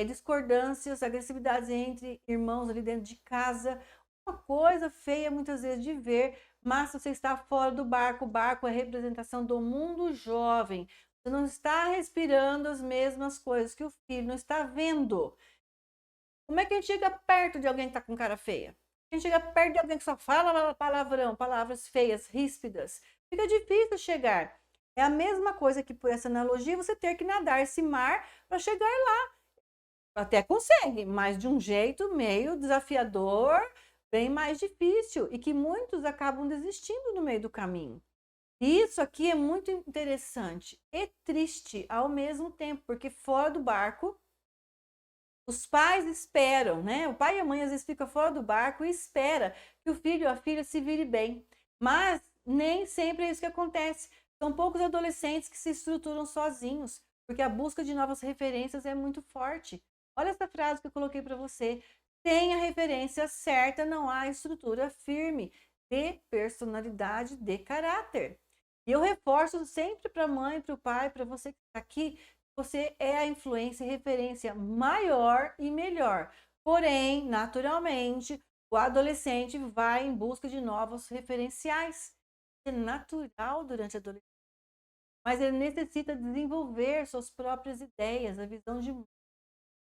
discordâncias, agressividades entre irmãos ali dentro de casa. Uma coisa feia muitas vezes de ver, mas você está fora do barco. O barco é a representação do mundo jovem. Você não está respirando as mesmas coisas que o filho não está vendo. Como é que a gente chega perto de alguém que está com cara feia? A gente chega perto de alguém que só fala palavrão, palavras feias, ríspidas. Fica difícil chegar. É a mesma coisa que, por essa analogia, você ter que nadar esse mar para chegar lá. Até consegue, mas de um jeito meio desafiador, bem mais difícil, e que muitos acabam desistindo no meio do caminho. Isso aqui é muito interessante e triste ao mesmo tempo, porque fora do barco, os pais esperam, né? O pai e a mãe às vezes ficam fora do barco e espera que o filho ou a filha se vire bem. Mas nem sempre é isso que acontece. São poucos adolescentes que se estruturam sozinhos, porque a busca de novas referências é muito forte. Olha essa frase que eu coloquei para você. Sem a referência certa, não há estrutura firme de personalidade, de caráter. E eu reforço sempre para a mãe, para o pai, para você que está aqui, você é a influência e referência maior e melhor. Porém, naturalmente, o adolescente vai em busca de novos referenciais. É natural durante a adolescência. Mas ele necessita desenvolver suas próprias ideias, a visão de mundo.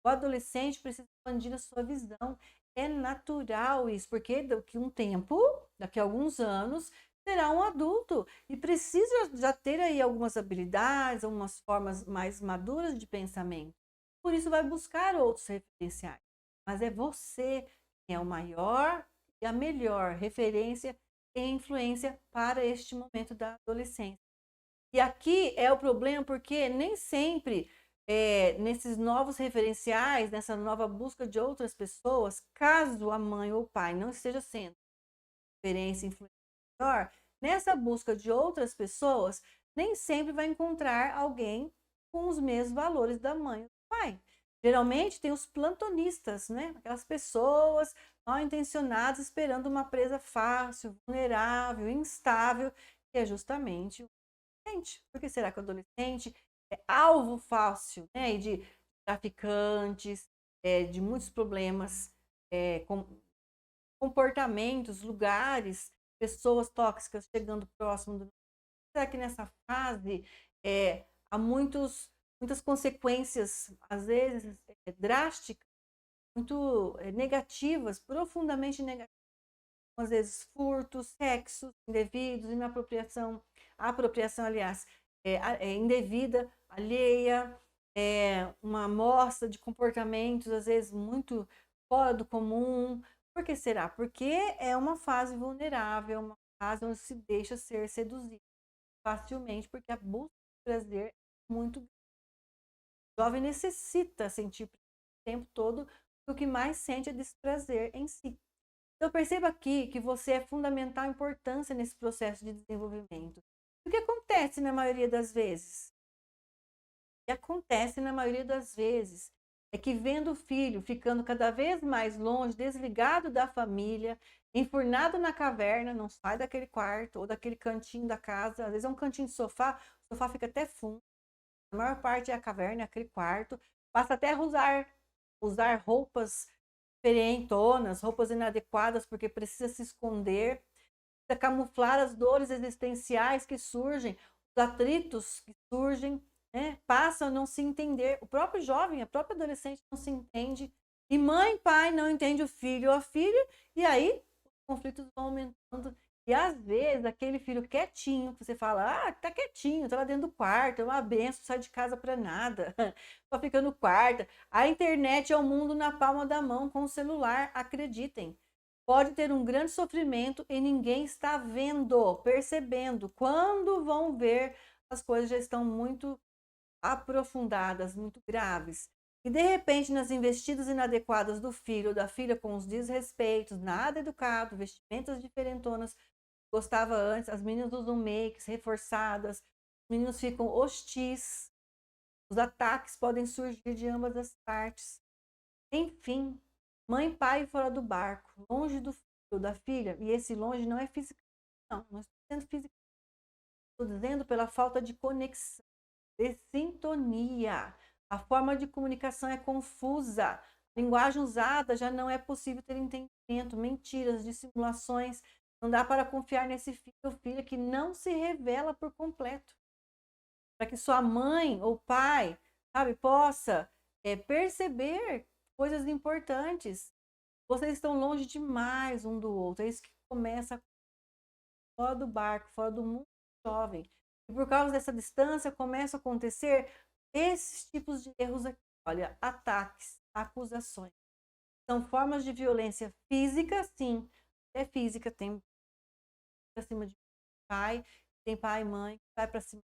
O adolescente precisa expandir a sua visão. É natural isso, porque daqui a um tempo, daqui a alguns anos, será um adulto e precisa já ter aí algumas habilidades, algumas formas mais maduras de pensamento. Por isso vai buscar outros referenciais. Mas é você que é o maior e a melhor referência e influência para este momento da adolescência. E aqui é o problema porque nem sempre nesses novos referenciais, nessa nova busca de outras pessoas, caso a mãe ou o pai não esteja sendo referência e influência maior, nessa busca de outras pessoas, nem sempre vai encontrar alguém com os mesmos valores da mãe ou do pai. Geralmente tem os plantonistas, né? Aquelas pessoas mal intencionadas esperando uma presa fácil, vulnerável, instável, que é justamente o adolescente. Por que será que o adolescente é alvo fácil, né? E de traficantes, de muitos problemas, comportamentos, lugares, pessoas tóxicas chegando próximo do... Será que nessa fase há muitas consequências, às vezes drásticas, muito negativas, profundamente negativas, às vezes furtos, sexos indevidos, inapropriação, aliás, indevida, alheia, uma amostra de comportamentos, às vezes muito fora do comum. Por que será? Porque é uma fase vulnerável, uma fase onde se deixa ser seduzido facilmente, porque a busca de prazer é muito grande. O jovem necessita sentir o tempo todo, e o que mais sente é desprazer em si. Então perceba aqui que você é fundamental importância nesse processo de desenvolvimento. O que acontece na maioria das vezes? O que acontece na maioria das vezes é que vendo o filho ficando cada vez mais longe, desligado da família, enfurnado na caverna, não sai daquele quarto ou daquele cantinho da casa, às vezes é um cantinho de sofá, o sofá fica até fundo, a maior parte é a caverna, é aquele quarto, passa até a usar roupas diferentonas, roupas inadequadas, porque precisa se esconder, precisa camuflar as dores existenciais que surgem, os atritos que surgem, passa a não se entender. O próprio jovem, a própria adolescente não se entende. E mãe e pai não entende o filho ou a filha. E aí os conflitos vão aumentando. E às vezes aquele filho quietinho, que você fala, tá quietinho, tá lá dentro do quarto, é uma benção, sai de casa para nada, só fica no quarto. A internet é o mundo na palma da mão com o celular, acreditem. Pode ter um grande sofrimento e ninguém está vendo, percebendo. Quando vão ver, as coisas já estão muito aprofundadas, muito graves. E de repente, nas investidas inadequadas do filho ou da filha, com os desrespeitos, nada educado, vestimentas diferentonas, gostava antes, as meninas usam makes reforçadas, os meninos ficam hostis, os ataques podem surgir de ambas as partes. Enfim, mãe e pai fora do barco, longe do filho, da filha, e esse longe não é físico, não estou dizendo físico, estou dizendo pela falta de conexão, de sintonia. A forma de comunicação é confusa, a linguagem usada já não é possível ter entendimento, mentiras, dissimulações, não dá para confiar nesse filho ou filha que não se revela por completo. Para que sua mãe ou pai, sabe, possa perceber coisas importantes. Vocês estão longe demais um do outro. É isso que começa fora do barco, fora do mundo jovem. E por causa dessa distância, começam a acontecer esses tipos de erros aqui. Olha, ataques, acusações. São formas de violência física, sim. É física, tem para cima de pai, tem pai e mãe, vai para cima.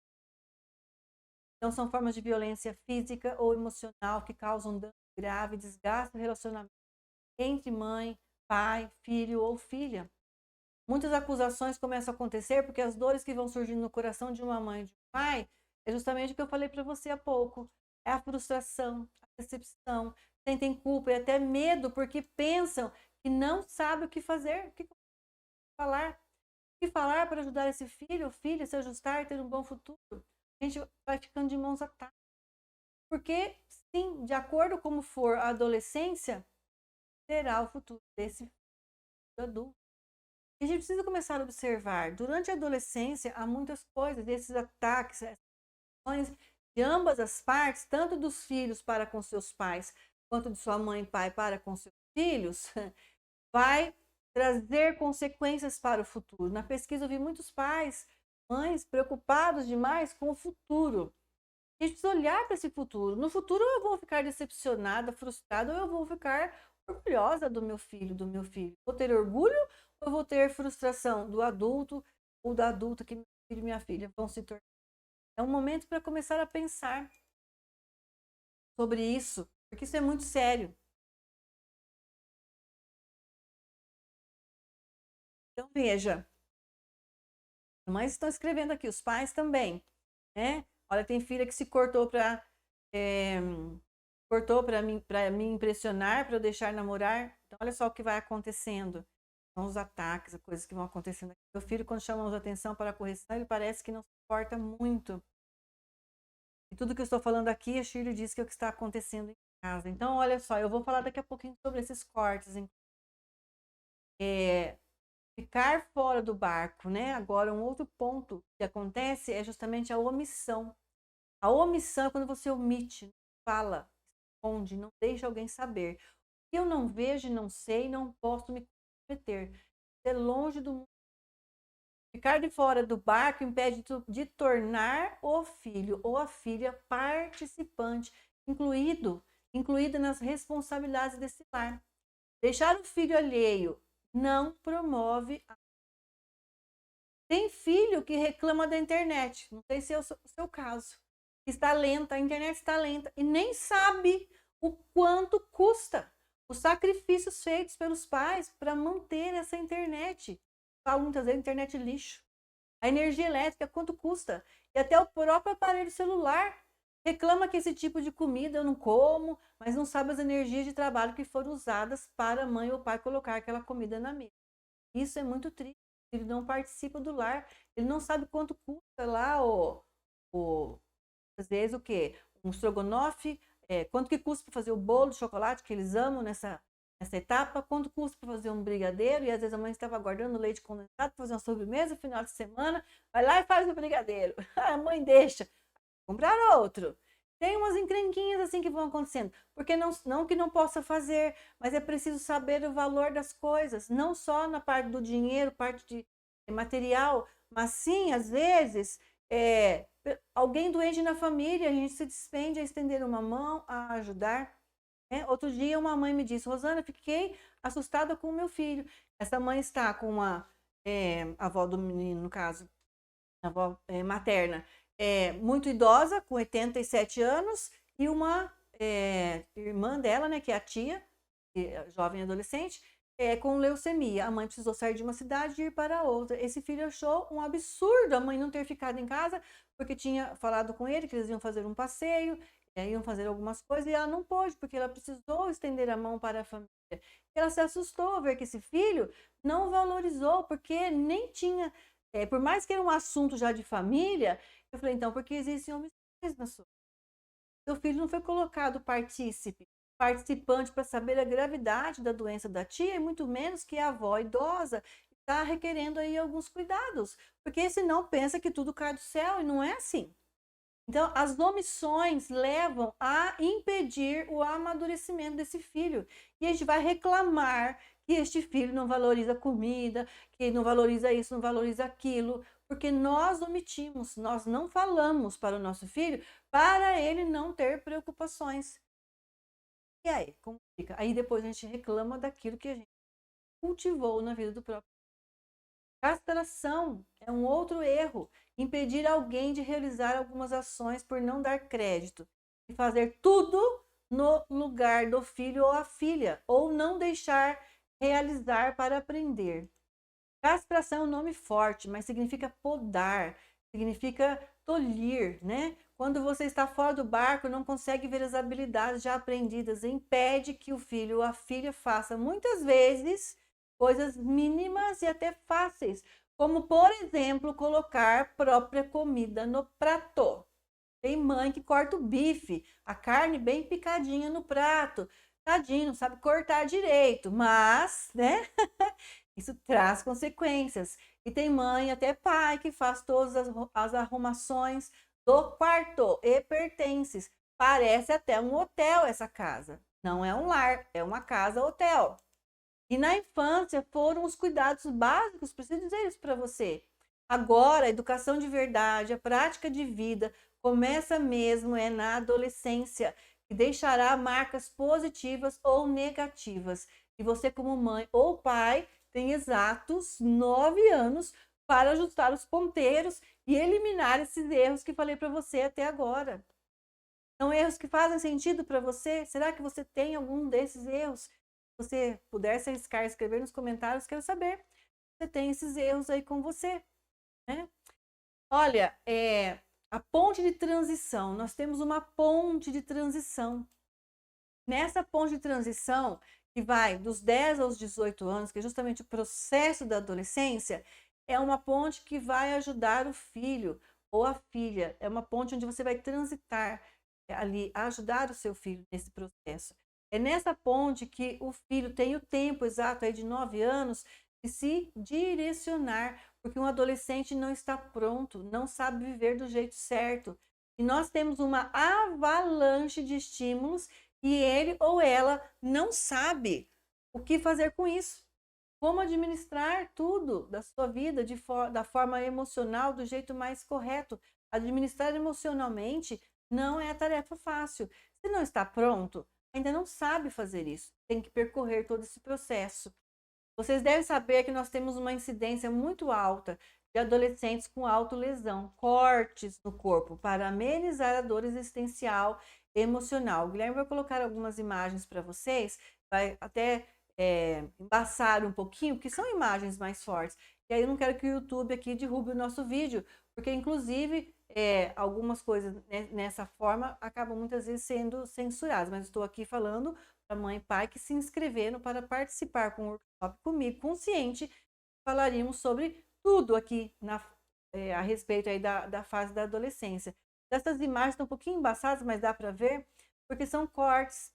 Então, são formas de violência física ou emocional que causam dano grave, desgaste do relacionamento entre mãe, pai, filho ou filha. Muitas acusações começam a acontecer porque as dores que vão surgindo no coração de uma mãe e de um pai é justamente o que eu falei para você há pouco. É a frustração, a decepção, sentem culpa e até medo porque pensam que não sabem o que fazer, o que falar. O que falar para ajudar esse filho ou filha a se ajustar e ter um bom futuro? A gente vai ficando de mãos atadas. Porque, sim, de acordo com como for a adolescência, será o futuro desse filho adulto. E a gente precisa começar a observar, durante a adolescência, há muitas coisas, esses ataques, essas ações de ambas as partes, tanto dos filhos para com seus pais, quanto de sua mãe e pai para com seus filhos, vai trazer consequências para o futuro. Na pesquisa eu vi muitos pais, mães preocupados demais com o futuro. A gente precisa olhar para esse futuro. No futuro eu vou ficar decepcionada, frustrada, ou eu vou ficar orgulhosa do meu filho, do meu filho. Vou ter orgulho ou eu vou ter frustração do adulto ou da adulta que meu filho e minha filha vão se tornar? É um momento para começar a pensar sobre isso, porque isso é muito sério. Então veja, as mães estão escrevendo aqui, os pais também, né? Olha, tem filha que se cortou para me impressionar, para eu deixar namorar. Então olha só o que vai acontecendo. São os ataques, as coisas que vão acontecendo aqui. Meu filho, quando chamamos a atenção para a correção, ele parece que não se importa muito. E tudo que eu estou falando aqui, a Shirley disse que é o que está acontecendo em casa. Então, olha só, eu vou falar daqui a pouquinho sobre esses cortes. Ficar fora do barco, né? Agora, um outro ponto que acontece é justamente a omissão. A omissão é quando você omite, não fala, esconde, não deixa alguém saber. O que eu não vejo, não sei, não posso me comprometer. Ser longe do mundo. Ficar de fora do barco impede de tornar o filho ou a filha participante, incluída nas responsabilidades desse lar. Deixar o filho alheio não promove. Tem filho que reclama da internet, não sei se é o seu caso. Está lenta, a internet está lenta e nem sabe o quanto custa os sacrifícios feitos pelos pais para manter essa internet. Falo muitas vezes, internet lixo. A energia elétrica, quanto custa? E até o próprio aparelho celular reclama que esse tipo de comida eu não como, mas não sabe as energias de trabalho que foram usadas para a mãe ou o pai colocar aquela comida na mesa. Isso é muito triste. Ele não participa do lar, ele não sabe quanto custa lá às vezes o quê? Um estrogonofe, quanto que custa para fazer o bolo de chocolate que eles amam nessa etapa, quanto custa para fazer um brigadeiro, e às vezes a mãe estava guardando leite condensado para fazer uma sobremesa no final de semana, vai lá e faz o brigadeiro. A mãe deixa, comprar outro. Tem umas encrenquinhas assim que vão acontecendo, porque não que não possa fazer, mas é preciso saber o valor das coisas, não só na parte do dinheiro, parte de material, mas sim, às vezes, alguém doente na família, a gente se despende a estender uma mão, a ajudar. Outro dia uma mãe me disse: Rosana, fiquei assustada com o meu filho. Essa mãe está com uma avó do menino, no caso, avó materna, muito idosa, com 87 anos, e uma irmã dela, né, que é a tia, jovem adolescente, com leucemia. A mãe precisou sair de uma cidade e ir para outra. Esse filho achou um absurdo a mãe não ter ficado em casa, porque tinha falado com ele que eles iam fazer um passeio, iam fazer algumas coisas, e ela não pôde, porque ela precisou estender a mão para a família. Ela se assustou ao ver que esse filho não valorizou, porque nem tinha, por mais que era um assunto já de família, eu falei, então, porque existem omissões na sua. Seu filho não foi colocado participante para saber a gravidade da doença da tia, e muito menos que a avó idosa está requerendo aí alguns cuidados, porque senão pensa que tudo cai do céu, e não é assim. Então, as omissões levam a impedir o amadurecimento desse filho. E a gente vai reclamar que este filho não valoriza comida, que não valoriza isso, não valoriza aquilo, porque nós omitimos, nós não falamos para o nosso filho, para ele não ter preocupações. E aí, como fica? Aí depois a gente reclama daquilo que a gente cultivou na vida do próprio. Castração é um outro erro. Impedir alguém de realizar algumas ações por não dar crédito. E fazer tudo no lugar do filho ou a filha. Ou não deixar realizar para aprender. Castração é um nome forte, mas significa podar. Significa tolir, né? Quando você está fora do barco, não consegue ver as habilidades já aprendidas. Impede que o filho ou a filha faça muitas vezes coisas mínimas e até fáceis, como, por exemplo, colocar própria comida no prato. Tem mãe que corta o bife, a carne bem picadinha no prato. Tadinho, não sabe cortar direito, mas, né? Isso traz consequências. E tem mãe, até pai, que faz todas as arrumações do quarto e pertences. Parece até um hotel essa casa. Não é um lar, é uma casa-hotel. E na infância foram os cuidados básicos, preciso dizer isso para você. Agora, a educação de verdade, a prática de vida, começa mesmo na adolescência, que deixará marcas positivas ou negativas. E você, como mãe ou pai, tem exatos 9 anos para ajustar os ponteiros e eliminar esses erros que falei para você até agora. São erros que fazem sentido para você? Será que você tem algum desses erros? Se você puder se arriscar, escrever nos comentários, quero saber se você tem esses erros aí com você, né? Olha, a ponte de transição, nós temos uma ponte de transição. Nessa ponte de transição, que vai dos 10 aos 18 anos, que é justamente o processo da adolescência, é uma ponte que vai ajudar o filho ou a filha. É uma ponte onde você vai transitar ali, ajudar o seu filho nesse processo. É nessa ponte que o filho tem o tempo exato aí de 9 anos de se direcionar, porque um adolescente não está pronto, não sabe viver do jeito certo. E nós temos uma avalanche de estímulos e ele ou ela não sabe o que fazer com isso. Como administrar tudo da sua vida da forma emocional, do jeito mais correto. Administrar emocionalmente não é tarefa fácil. Se não está pronto, ainda não sabe fazer isso. Tem que percorrer todo esse processo. Vocês devem saber que nós temos uma incidência muito alta de adolescentes com autolesão, cortes no corpo, para amenizar a dor existencial emocional. O Guilherme vai colocar algumas imagens para vocês, vai até embaçar um pouquinho, porque são imagens mais fortes. E aí eu não quero que o YouTube aqui derrube o nosso vídeo, porque inclusive algumas coisas nessa forma acabam muitas vezes sendo censuradas, mas estou aqui falando para mãe e pai que se inscreveram para participar com o workshop comigo, consciente, falaríamos sobre tudo aqui a respeito aí da fase da adolescência. Essas imagens estão um pouquinho embaçadas, mas dá para ver, porque são cortes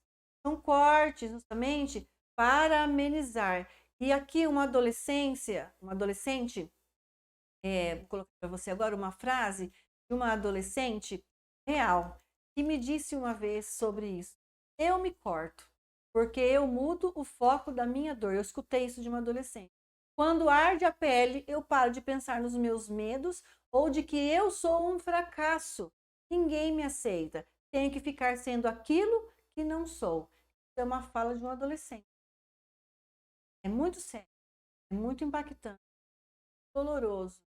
justamente para amenizar. E aqui uma adolescente, vou colocar para você agora uma frase de uma adolescente real, que me disse uma vez sobre isso. Eu me corto, porque eu mudo o foco da minha dor. Eu escutei isso de uma adolescente. Quando arde a pele, eu paro de pensar nos meus medos ou de que eu sou um fracasso. Ninguém me aceita. Tenho que ficar sendo aquilo que não sou. Isso é uma fala de um adolescente. É muito sério, é muito impactante, doloroso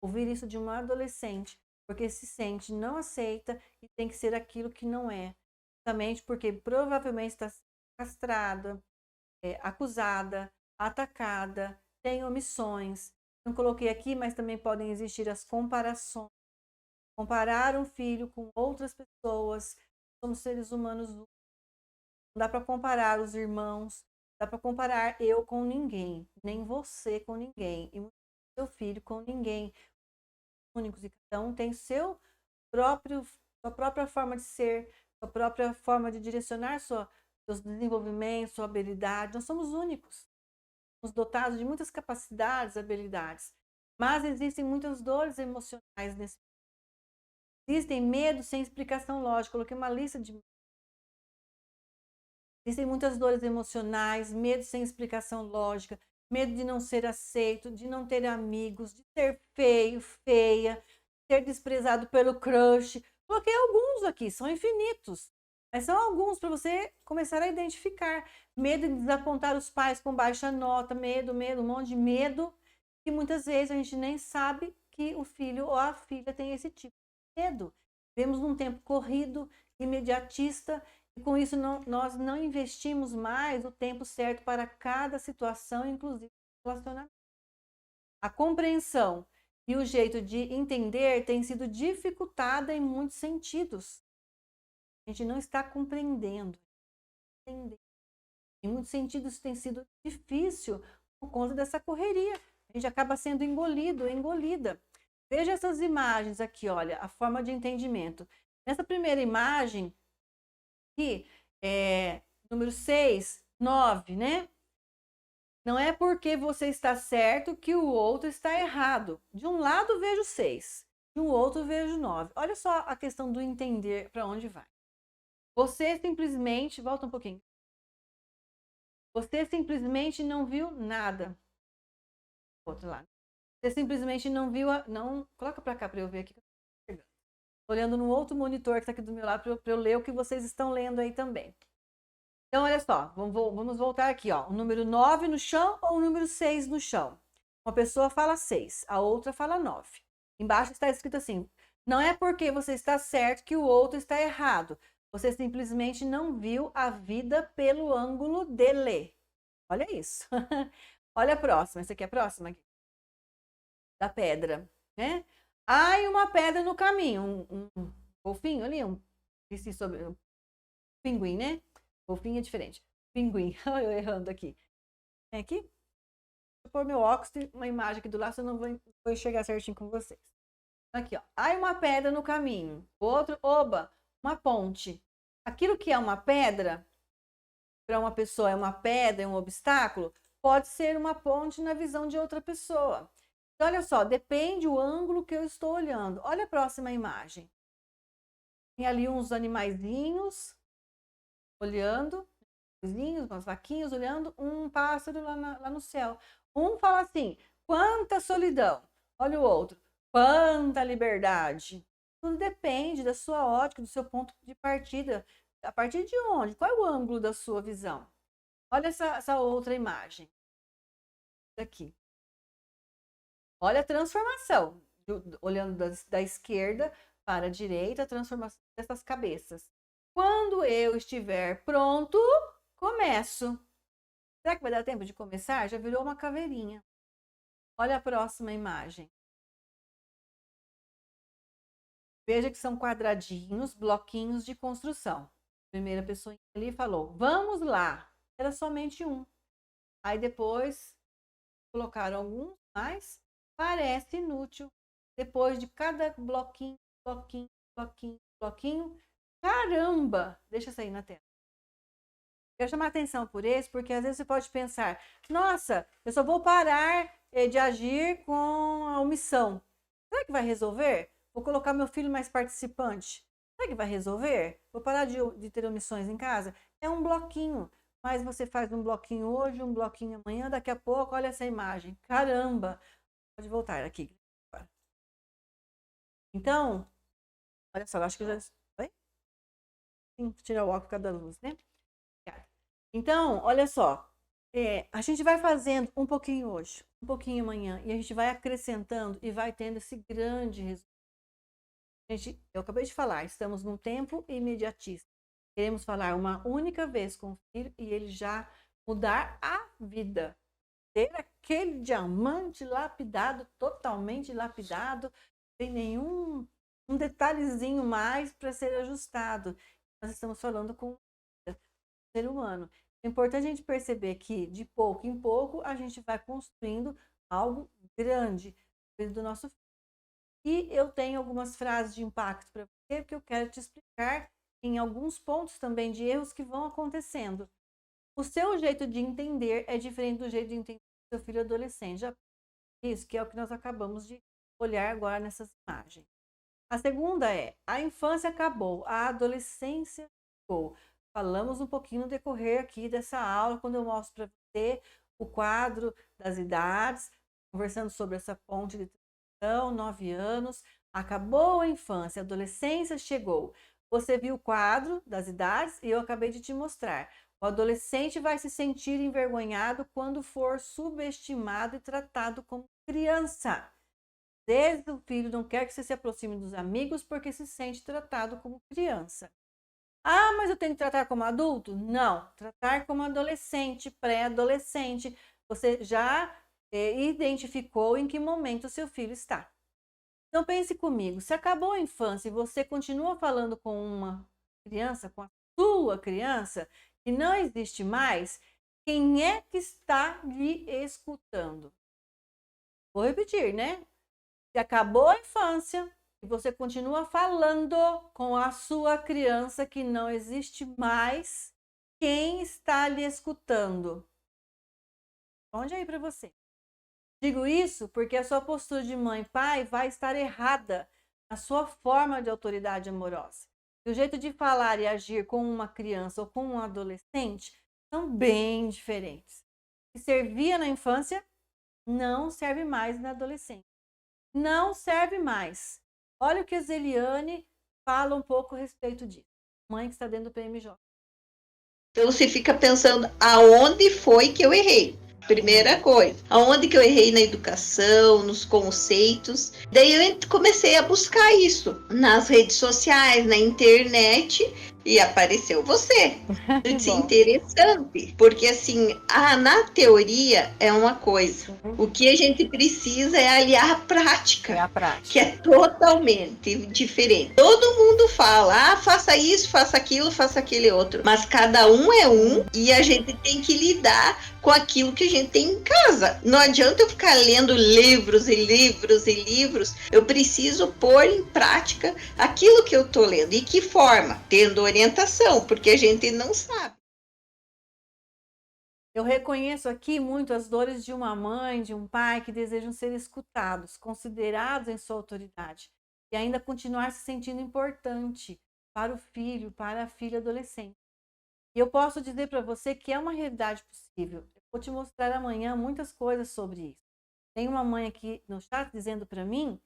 ouvir isso de uma adolescente, porque se sente não aceita e tem que ser aquilo que não é. Justamente porque provavelmente está castrada, acusada, atacada, tem omissões. Não coloquei aqui, mas também podem existir as comparações. Comparar um filho com outras pessoas, somos seres humanos. Não dá para comparar os irmãos, não dá para comparar eu com ninguém, nem você com ninguém, e seu filho com ninguém. Únicos, e cada um tem sua própria forma de ser, sua própria forma de direcionar seus desenvolvimentos, sua habilidade. Nós somos únicos, somos dotados de muitas capacidades, habilidades, mas existem muitas dores emocionais nesse. Existem medos sem explicação lógica. Coloquei uma lista de. Existem muitas dores emocionais, medo sem explicação lógica, medo de não ser aceito, de não ter amigos, de ser feio, feia, de ser desprezado pelo crush. Coloquei alguns aqui, são infinitos, mas são alguns para você começar a identificar. Medo de desapontar os pais com baixa nota, medo, um monte de medo, que muitas vezes a gente nem sabe que o filho ou a filha tem esse tipo de medo. Vivemos num tempo corrido, imediatista, e com isso nós não investimos mais o tempo certo para cada situação, inclusive relacionamento. A compreensão e o jeito de entender tem sido dificultada em muitos sentidos. A gente não está compreendendo. Em muitos sentidos isso tem sido difícil por conta dessa correria. A gente acaba sendo engolido, engolida. Veja essas imagens aqui, olha, a forma de entendimento. Nessa primeira imagem, aqui, número 6, 9, né? Não é porque você está certo que o outro está errado. De um lado vejo 6, de um outro vejo 9. Olha só a questão do entender para onde vai. Você simplesmente, volta um pouquinho. Você simplesmente não viu nada. Outro lado. Você simplesmente não viu, não, coloca para cá para eu ver aqui. Olhando no outro monitor que está aqui do meu lado para eu ler o que vocês estão lendo aí também. Então, olha só, vamos voltar aqui, ó. O número 9 no chão ou o número 6 no chão? Uma pessoa fala 6, a outra fala 9. Embaixo está escrito assim: não é porque você está certo que o outro está errado. Você simplesmente não viu a vida pelo ângulo dele. Olha isso. Olha a próxima. Essa aqui é a próxima. Da pedra, né? Há uma pedra no caminho, um golfinho ali, sobre um pinguim, né? Golfinho é diferente. Pinguim, eu errando aqui. Vem aqui. Vou pôr meu óculos, tem uma imagem aqui do lado, senão não vou enxergar certinho com vocês. Aqui, ó. Há uma pedra no caminho. Outro, oba, uma ponte. Aquilo que é uma pedra, para uma pessoa é uma pedra, é um obstáculo, pode ser uma ponte na visão de outra pessoa. Então, olha só, depende o ângulo que eu estou olhando. Olha a próxima imagem. Tem ali uns animaizinhos olhando, umas vaquinhas olhando, um pássaro lá no céu. Um fala assim: quanta solidão. Olha o outro: quanta liberdade. Tudo depende da sua ótica, do seu ponto de partida. A partir de onde? Qual é o ângulo da sua visão? Olha essa outra imagem. Aqui. Olha a transformação. Olhando da esquerda para a direita, a transformação dessas cabeças. Quando eu estiver pronto, começo. Será que vai dar tempo de começar? Já virou uma caveirinha. Olha a próxima imagem. Veja que são quadradinhos, bloquinhos de construção. A primeira pessoa ali falou: vamos lá. Era somente um. Aí depois colocaram alguns mais. Parece inútil. Depois de cada bloquinho, caramba! Deixa eu sair na tela. Quero chamar atenção por esse, porque às vezes você pode pensar: nossa, eu só vou parar de agir com a omissão. Será que vai resolver? Vou colocar meu filho mais participante. Será que vai resolver? Vou parar de ter omissões em casa? É um bloquinho. Mas você faz um bloquinho hoje, um bloquinho amanhã, daqui a pouco, olha essa imagem. Caramba! Pode voltar aqui. Então, olha só, eu acho que já... Oi? Sim, tirar o óculos por causa da luz, né? Então, olha só. A gente vai fazendo um pouquinho hoje, um pouquinho amanhã, e a gente vai acrescentando e vai tendo esse grande resultado. Gente, eu acabei de falar, estamos num tempo imediatista. Queremos falar uma única vez com o filho e ele já mudar a vida. ter aquele diamante lapidado, totalmente lapidado, sem nenhum um detalhezinho mais para ser ajustado. Nós estamos falando com o ser humano. É importante a gente perceber que, de pouco em pouco, a gente vai construindo algo grande do nosso filho. E eu tenho algumas frases de impacto para você, porque eu quero te explicar em alguns pontos também de erros que vão acontecendo. O seu jeito de entender é diferente do jeito de entender do seu filho adolescente. Já isso que é o que nós acabamos de olhar agora nessas imagens. A segunda é: a infância acabou, a adolescência chegou. Falamos um pouquinho no decorrer aqui dessa aula, quando eu mostro para você o quadro das idades, conversando sobre essa ponte de transição, 9 anos, acabou a infância, a adolescência chegou. Você viu o quadro das idades e eu acabei de te mostrar. O adolescente vai se sentir envergonhado quando for subestimado e tratado como criança. Desde o filho não quer que você se aproxime dos amigos porque se sente tratado como criança. Ah, mas eu tenho que tratar como adulto? Não, tratar como adolescente, pré-adolescente. Você já identificou em que momento o seu filho está. Então pense comigo, se acabou a infância e você continua falando com uma criança, com a sua criança, que não existe mais, quem é que está lhe escutando? Vou repetir, né? Se acabou a infância e você continua falando com a sua criança que não existe mais, quem está lhe escutando? Responde aí para você. Digo isso porque a sua postura de mãe e pai vai estar errada na sua forma de autoridade amorosa. E o jeito de falar e agir com uma criança ou com um adolescente são bem diferentes. O que servia na infância não serve mais na adolescência. Não serve mais. Olha o que a Zeliane fala um pouco a respeito disso. Mãe que está dentro do PMJ. Então você fica pensando aonde foi que eu errei. Primeira coisa, aonde que eu errei na educação, nos conceitos. Daí eu comecei a buscar isso nas redes sociais, na internet, e apareceu você. Eu disse, interessante, porque assim, na teoria é uma coisa. O que a gente precisa é aliar a prática, que é totalmente diferente. Todo mundo fala, faça isso, faça aquilo, faça aquele outro. Mas cada um é um e a gente tem que lidar com aquilo que a gente tem em casa. Não adianta eu ficar lendo livros e livros e livros. Eu preciso pôr em prática aquilo que eu estou lendo. E que forma? Tendo orientação, porque a gente não sabe. Eu reconheço aqui muito as dores de uma mãe, de um pai que desejam ser escutados, considerados em sua autoridade e ainda continuar se sentindo importante para o filho, para a filha adolescente. E eu posso dizer para você que é uma realidade possível. Eu vou te mostrar amanhã muitas coisas sobre isso. Tem uma mãe aqui no chat dizendo para mim,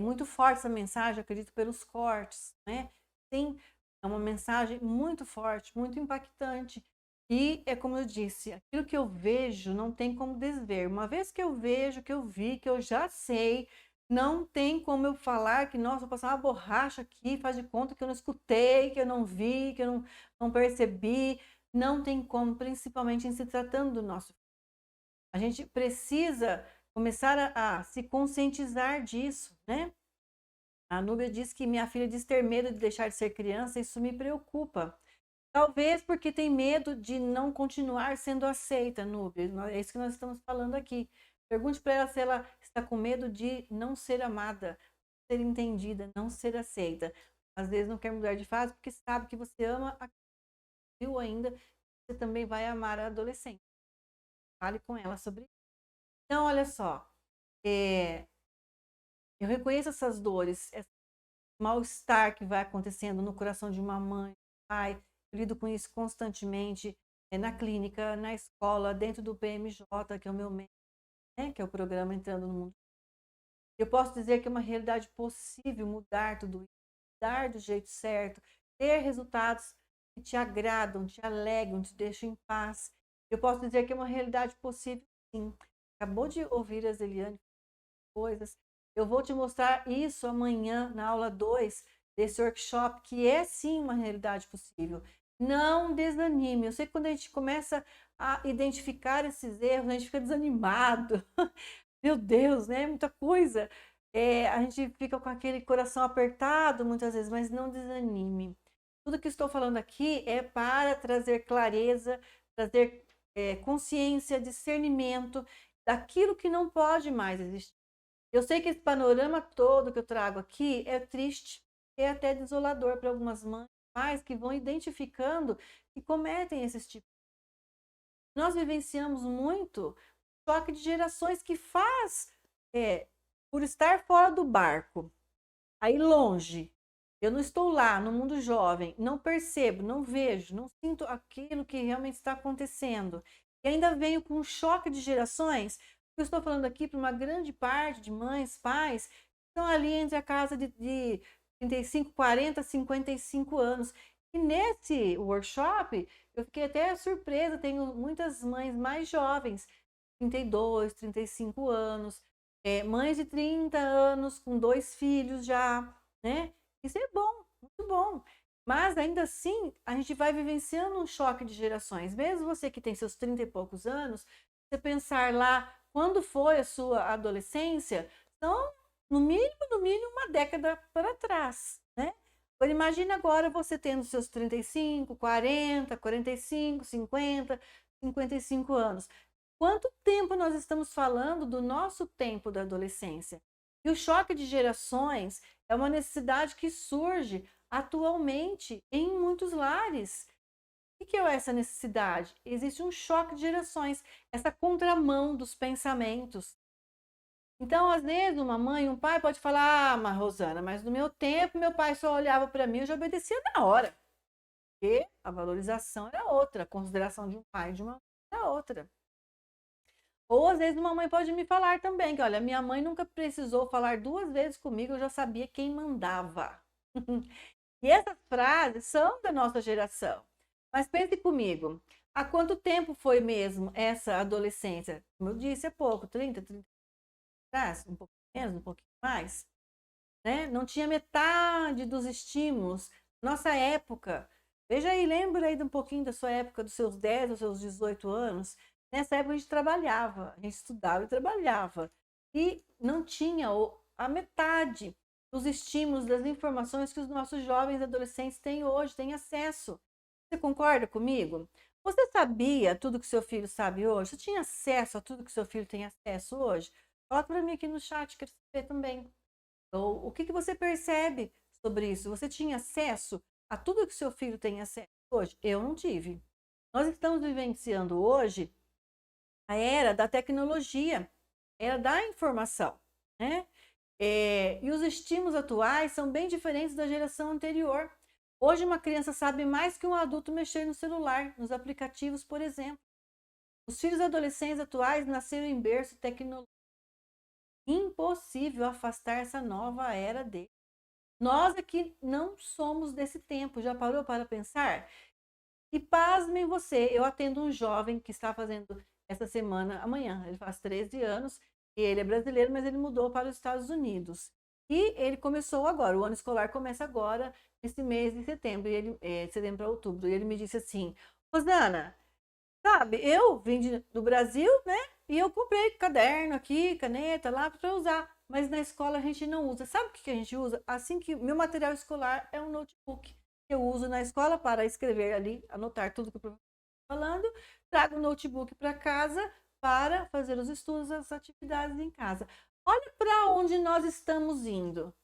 muito forte essa mensagem, acredito pelos cortes, né? Sim, é uma mensagem muito forte, muito impactante. E é como eu disse, aquilo que eu vejo não tem como desver. Uma vez que eu vejo, que eu vi, que eu já sei, não tem como eu falar que, nossa, vou passar uma borracha aqui, faz de conta que eu não escutei, que eu não vi, que eu não percebi. Não tem como, principalmente em se tratando do nosso filho. A gente precisa começar a se conscientizar disso, né? A Núbia diz que minha filha diz ter medo de deixar de ser criança, isso me preocupa. Talvez porque tem medo de não continuar sendo aceita, Núbia. É isso que nós estamos falando aqui. Pergunte para ela se ela está com medo de não ser amada, não ser entendida, não ser aceita. Às vezes não quer mudar de fase porque sabe que você ama a viu ainda, você também vai amar a adolescente. Fale com ela sobre isso. Então, olha só. Eu reconheço essas dores, esse mal-estar que vai acontecendo no coração de uma mãe, pai. Eu lido com isso constantemente na clínica, na escola, dentro do PMJ, que é o meu médico, né, que é o programa Entrando no Mundo. Eu posso dizer que é uma realidade possível mudar tudo isso, mudar do jeito certo, ter resultados que te agradam, te alegram, te deixam em paz. Eu posso dizer que é uma realidade possível, sim. Acabou de ouvir a Zeliane coisas. Eu vou te mostrar isso amanhã na aula 2 desse workshop, que é sim uma realidade possível. Não desanime. Eu sei que quando a gente começa a identificar esses erros, a gente fica desanimado. Meu Deus, né? Muita coisa. A gente fica com aquele coração apertado muitas vezes, mas não desanime. Tudo que estou falando aqui é para trazer clareza, trazer consciência, discernimento daquilo que não pode mais existir. Eu sei que esse panorama todo que eu trago aqui é triste, é até desolador para algumas mães, pais que vão identificando e cometem esses tipos. Nós vivenciamos muito choque de gerações que faz, por estar fora do barco, aí longe, eu não estou lá no mundo jovem, não percebo, não vejo, não sinto aquilo que realmente está acontecendo. E ainda venho com um choque de gerações. Eu estou falando aqui para uma grande parte de mães, pais, que estão ali entre a casa de 35, 40, 55 anos. E nesse workshop, eu fiquei até surpresa, tenho muitas mães mais jovens, 32, 35 anos, mães de 30 anos com 2 filhos já, né? Isso é bom, muito bom. Mas ainda assim, a gente vai vivenciando um choque de gerações. Mesmo você que tem seus 30 e poucos anos, você pensar lá quando foi a sua adolescência, são no mínimo uma década para trás, né? Agora imagine agora você tendo seus 35, 40, 45, 50, 55 anos. Quanto tempo nós estamos falando do nosso tempo da adolescência? E o choque de gerações é uma necessidade que surge atualmente em muitos lares. O que é essa necessidade? Existe um choque de gerações, essa contramão dos pensamentos. Então, às vezes, uma mãe, um pai pode falar: mas Rosana, mas no meu tempo, meu pai só olhava para mim e eu já obedecia na hora. Porque a valorização era outra, a consideração de um pai e de uma mãe era outra. Ou às vezes uma mãe pode me falar também que, olha, minha mãe nunca precisou falar 2 vezes comigo, eu já sabia quem mandava. E essas frases são da nossa geração. Mas pense comigo, há quanto tempo foi mesmo essa adolescência? Como eu disse, é pouco, 30 atrás, um pouco menos, um pouquinho mais. Né? Não tinha metade dos estímulos. Nossa época, veja aí, lembra aí de um pouquinho da sua época, dos seus 10, dos seus 18 anos. Nessa época a gente trabalhava, a gente estudava e trabalhava. E não tinha a metade dos estímulos, das informações que os nossos jovens e adolescentes têm hoje, têm acesso. Você concorda comigo? Você sabia tudo que seu filho sabe hoje? Você tinha acesso a tudo que seu filho tem acesso hoje? Coloca para mim aqui no chat, quero saber também. Então, o que você percebe sobre isso? Você tinha acesso a tudo que seu filho tem acesso hoje? Eu não tive. Nós estamos vivenciando hoje a era da tecnologia, era da informação, né? E os estímulos atuais são bem diferentes da geração anterior. Hoje uma criança sabe mais que um adulto mexer no celular, nos aplicativos, por exemplo. Os filhos adolescentes atuais nasceram em berço tecnológico. Impossível afastar essa nova era deles. Nós aqui não somos desse tempo. Já parou para pensar? E pasmem você, eu atendo um jovem que está fazendo essa semana, amanhã, ele faz 13 anos, e ele é brasileiro, mas ele mudou para os Estados Unidos. E ele começou agora, o ano escolar começa agora, nesse mês de setembro, e ele, setembro para outubro, e ele me disse assim: Rosana, sabe, eu vim do Brasil, né, e eu comprei caderno aqui, caneta, lápis para usar, mas na escola a gente não usa. Sabe o que a gente usa? Assim que meu material escolar é um notebook, que eu uso na escola para escrever ali, anotar tudo que o professor está falando, trago o notebook para casa para fazer os estudos, as atividades em casa. Olha para onde nós estamos indo.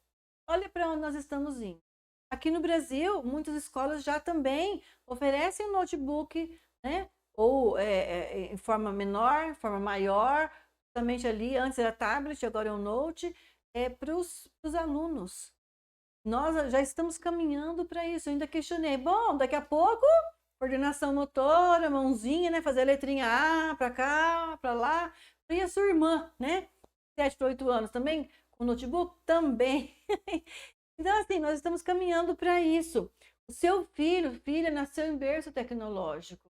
Olha para onde nós estamos indo. Aqui no Brasil, muitas escolas já também oferecem um notebook, né? Ou em forma menor, forma maior, somente ali, antes era tablet, agora é um note, para os alunos. Nós já estamos caminhando para isso. Eu ainda questionei, bom, daqui a pouco, coordenação motora, mãozinha, né? Fazer a letrinha A para cá, para lá. E a sua irmã, né? 7 para 8 anos também, com notebook? Também. Então, assim, nós estamos caminhando para isso. O seu filha, nasceu em berço tecnológico.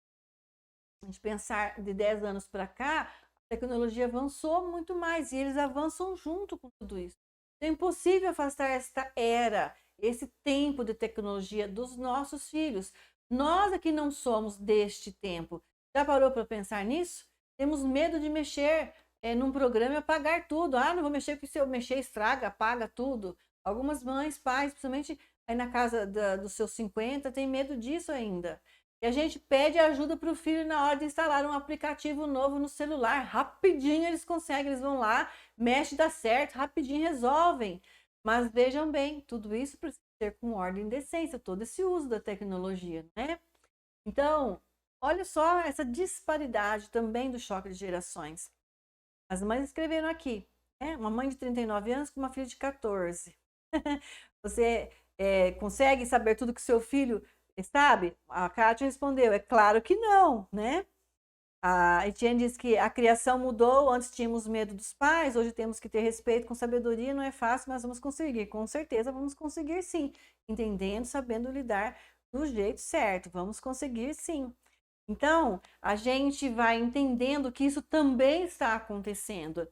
A gente pensar de 10 anos para cá, a tecnologia avançou muito mais e eles avançam junto com tudo isso. É impossível afastar esta era, esse tempo de tecnologia dos nossos filhos. Nós aqui não somos deste tempo. Já parou para pensar nisso? Temos medo de mexer num programa e apagar tudo. Ah, não vou mexer porque se eu mexer estraga, apaga tudo. Algumas mães, pais, principalmente aí na casa dos seus 50, tem medo disso ainda. E a gente pede ajuda para o filho na hora de instalar um aplicativo novo no celular. Rapidinho eles conseguem, eles vão lá, mexe, dá certo, rapidinho resolvem. Mas vejam bem, tudo isso precisa ser com ordem e decência, todo esse uso da tecnologia, né? Então, olha só essa disparidade também do choque de gerações. As mães escreveram aqui, né? Uma mãe de 39 anos com uma filha de 14. Você consegue saber tudo que seu filho sabe? A Kátia respondeu, é claro que não, né? A Etienne diz que a criação mudou, antes tínhamos medo dos pais, hoje temos que ter respeito com sabedoria, não é fácil, mas vamos conseguir. Com certeza vamos conseguir sim, entendendo, sabendo lidar do jeito certo, vamos conseguir sim. Então, a gente vai entendendo que isso também está acontecendo.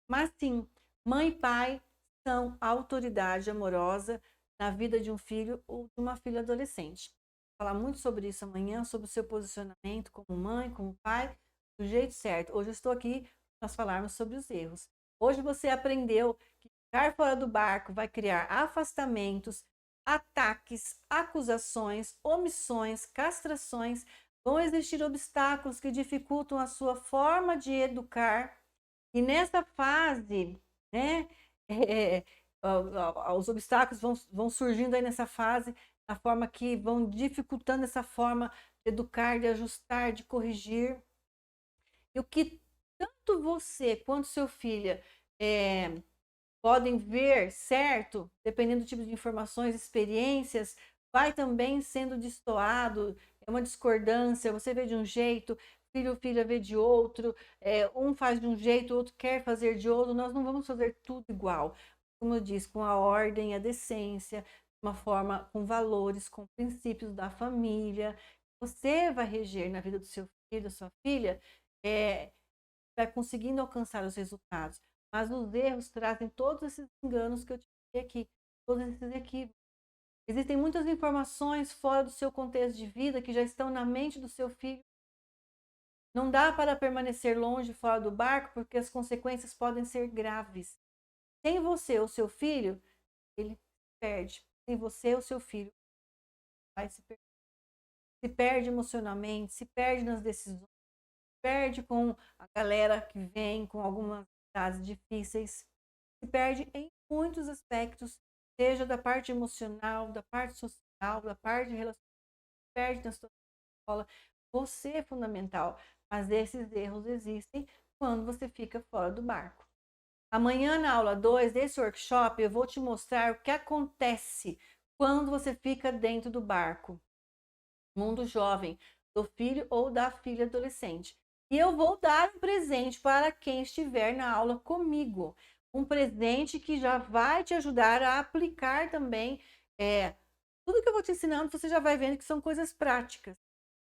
Mas sim, mãe e pai são autoridade amorosa na vida de um filho ou de uma filha adolescente. Vou falar muito sobre isso amanhã, sobre o seu posicionamento como mãe, como pai, do jeito certo. Hoje eu estou aqui para nós falarmos sobre os erros. Hoje você aprendeu que ficar fora do barco vai criar afastamentos, ataques, acusações, omissões, castrações. Vão existir obstáculos que dificultam a sua forma de educar. E nessa fase, né, os obstáculos vão surgindo aí nessa fase, na forma que vão dificultando essa forma de educar, de ajustar, de corrigir. E o que tanto você quanto seu filho podem ver, certo? Dependendo do tipo de informações, experiências, vai também sendo destoado, é uma discordância, você vê de um jeito, filho ou filha vê de outro, um faz de um jeito, o outro quer fazer de outro, nós não vamos fazer tudo igual. Como eu disse, com a ordem, a decência, uma forma com valores, com princípios da família. Você vai reger na vida do seu filho, da sua filha, vai conseguindo alcançar os resultados. Mas os erros trazem todos esses enganos que eu te falei aqui, todos esses equívocos. Existem muitas informações fora do seu contexto de vida que já estão na mente do seu filho. Não dá para permanecer longe, fora do barco, porque as consequências podem ser graves. Sem você ou seu filho, ele perde. Sem você ou seu filho, vai se perder. Se perde emocionalmente, se perde nas decisões, se perde com a galera que vem com algumas fases difíceis, se perde em muitos aspectos, seja da parte emocional, da parte social, da parte de relacionamento, se perde na sua escola. Você é fundamental, mas esses erros existem quando você fica fora do barco. Amanhã, na aula 2 desse workshop, eu vou te mostrar o que acontece quando você fica dentro do barco. Mundo jovem, do filho ou da filha adolescente. E eu vou dar um presente para quem estiver na aula comigo. Um presente que já vai te ajudar a aplicar também. Tudo que eu vou te ensinando, você já vai vendo que são coisas práticas.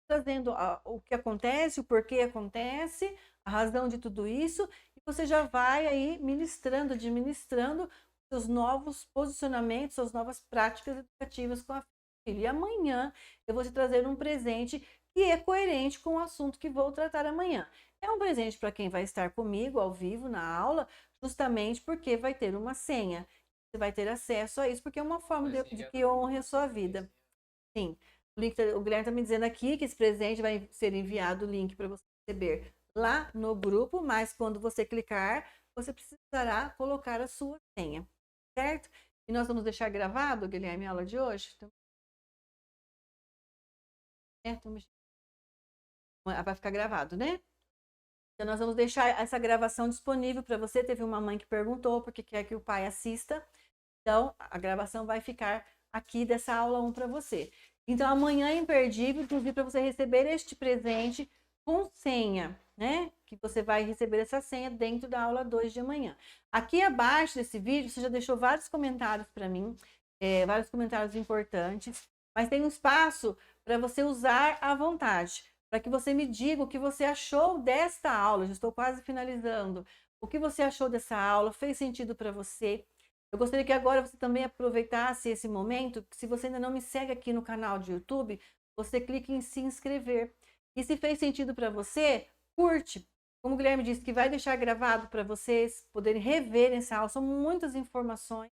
Trazendo o que acontece, o porquê acontece, a razão de tudo isso. E você já vai aí ministrando, administrando seus novos posicionamentos, suas novas práticas educativas com a filha. E amanhã eu vou te trazer um presente que é coerente com o assunto que vou tratar amanhã. É um presente para quem vai estar comigo ao vivo na aula, justamente porque vai ter uma senha. Você vai ter acesso a isso, porque é uma forma de que honre a sua vida. Sim, o Guilherme está me dizendo aqui que esse presente vai ser enviado o link para você receber lá no grupo, mas quando você clicar, você precisará colocar a sua senha, certo? E nós vamos deixar gravado, Guilherme, a aula de hoje? Vai ficar gravado, né? Então, nós vamos deixar essa gravação disponível para você. Teve uma mãe que perguntou porque quer que o pai assista. Então, a gravação vai ficar aqui dessa aula 1 para você. Então, amanhã é imperdível, inclusive, para você receber este presente com senha, né? Que você vai receber essa senha dentro da aula 2 de amanhã. Aqui abaixo desse vídeo, você já deixou vários comentários para mim, vários comentários importantes, mas tem um espaço para você usar à vontade, para que você me diga o que você achou desta aula. Já estou quase finalizando. O que você achou dessa aula? Fez sentido para você? Eu gostaria que agora você também aproveitasse esse momento. Se você ainda não me segue aqui no canal de YouTube, você clique em se inscrever. E se fez sentido para você, curte. Como o Guilherme disse, que vai deixar gravado para vocês poderem rever essa aula. São muitas informações.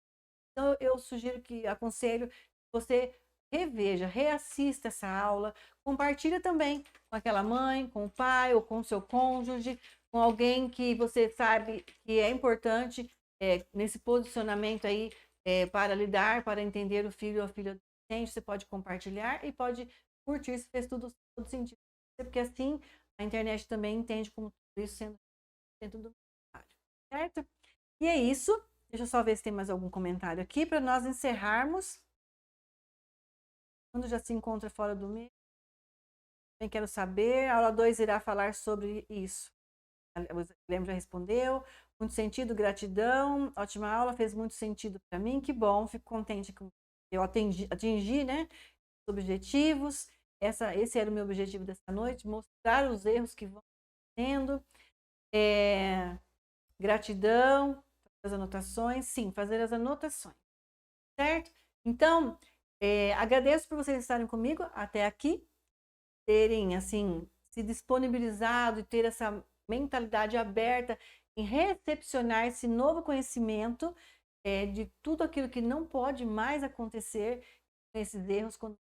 Então, eu sugiro aconselho que você reveja, reassista essa aula. Compartilha também com aquela mãe, com o pai ou com o seu cônjuge, com alguém que você sabe que é importante nesse posicionamento aí para lidar, para entender o filho ou a filha adolescente. Você pode compartilhar e pode curtir se fez todo sentido. Porque assim a internet também entende como tudo isso sendo dentro do trabalho, certo? E é isso. Deixa eu só ver se tem mais algum comentário aqui para nós encerrarmos. Quando já se encontra fora do meio. Também quero saber. A aula 2 irá falar sobre isso. O Guilherme já respondeu. Muito sentido, gratidão. Ótima aula, fez muito sentido para mim. Que bom, fico contente que eu atingi, né, os objetivos. Esse era o meu objetivo dessa noite, mostrar os erros que vão tendo. Gratidão, fazer as anotações. Sim, fazer as anotações. Certo? Então, agradeço por vocês estarem comigo até aqui, terem, assim, se disponibilizado e ter essa mentalidade aberta em recepcionar esse novo conhecimento de tudo aquilo que não pode mais acontecer com esses erros quando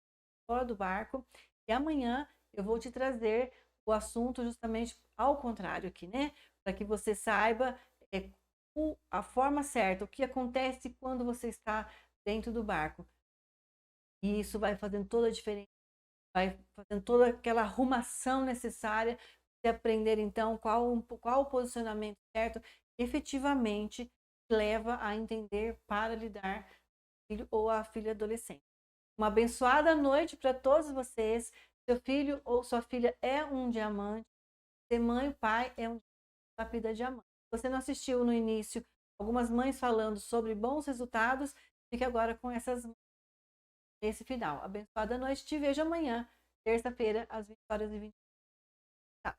fora do barco. E amanhã eu vou te trazer o assunto justamente ao contrário aqui, né? Para que você saiba a forma certa, o que acontece quando você está dentro do barco. E isso vai fazendo toda a diferença, vai fazendo toda aquela arrumação necessária para aprender então qual o posicionamento certo efetivamente leva a entender para lidar com o filho ou a filha adolescente. Uma abençoada noite para todos vocês. Seu filho ou sua filha é um diamante. Ser mãe ou pai é um lápida diamante. Se você não assistiu no início algumas mães falando sobre bons resultados, fique agora com esse final. Abençoada noite. Te vejo amanhã, terça-feira, às 20h20. Tá.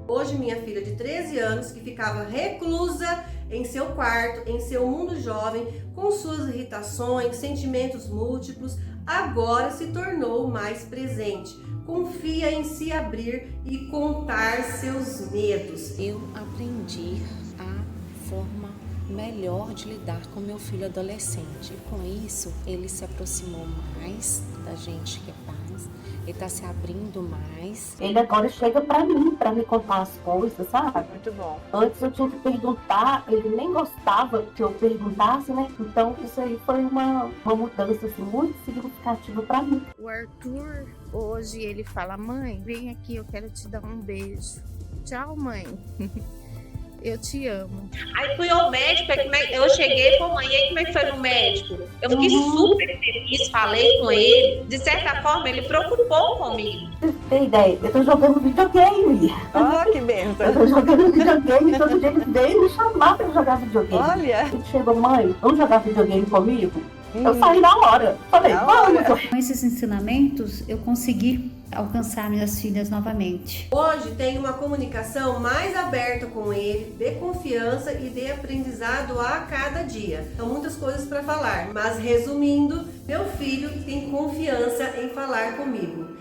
Hoje, minha filha de 13 anos, que ficava reclusa em seu quarto, em seu mundo jovem, com suas irritações, sentimentos múltiplos, agora se tornou mais presente. Confia em se abrir e contar seus medos. Eu aprendi a forma melhor de lidar com meu filho adolescente. E com isso, ele se aproximou mais da gente que é pais, ele está se abrindo mais. Ele agora chega pra mim, pra me contar as coisas, sabe? Muito bom. Antes eu tinha que perguntar, ele nem gostava que eu perguntasse, né? Então isso aí foi uma mudança assim, muito significativa pra mim. O Arthur, hoje ele fala: mãe, vem aqui, eu quero te dar um beijo. Tchau, mãe. Eu te amo. Aí fui ao médico, eu cheguei e falei, mãe, e aí como é que foi no médico? Eu fiquei super feliz, falei com ele. De certa forma, ele preocupou comigo. Você tem ideia? Eu tô jogando videogame. Oh, que benção. Eu tô jogando videogame, todo dia ele veio me chamar pra jogar videogame. Olha. Ele chegou, mãe, vamos jogar videogame comigo? Eu saí na hora. Falei, vamos. Com esses ensinamentos, eu consegui alcançar minhas filhas novamente. Hoje tem uma comunicação mais aberta com ele, de confiança e de aprendizado a cada dia. São muitas coisas para falar, mas resumindo, meu filho tem confiança em falar comigo.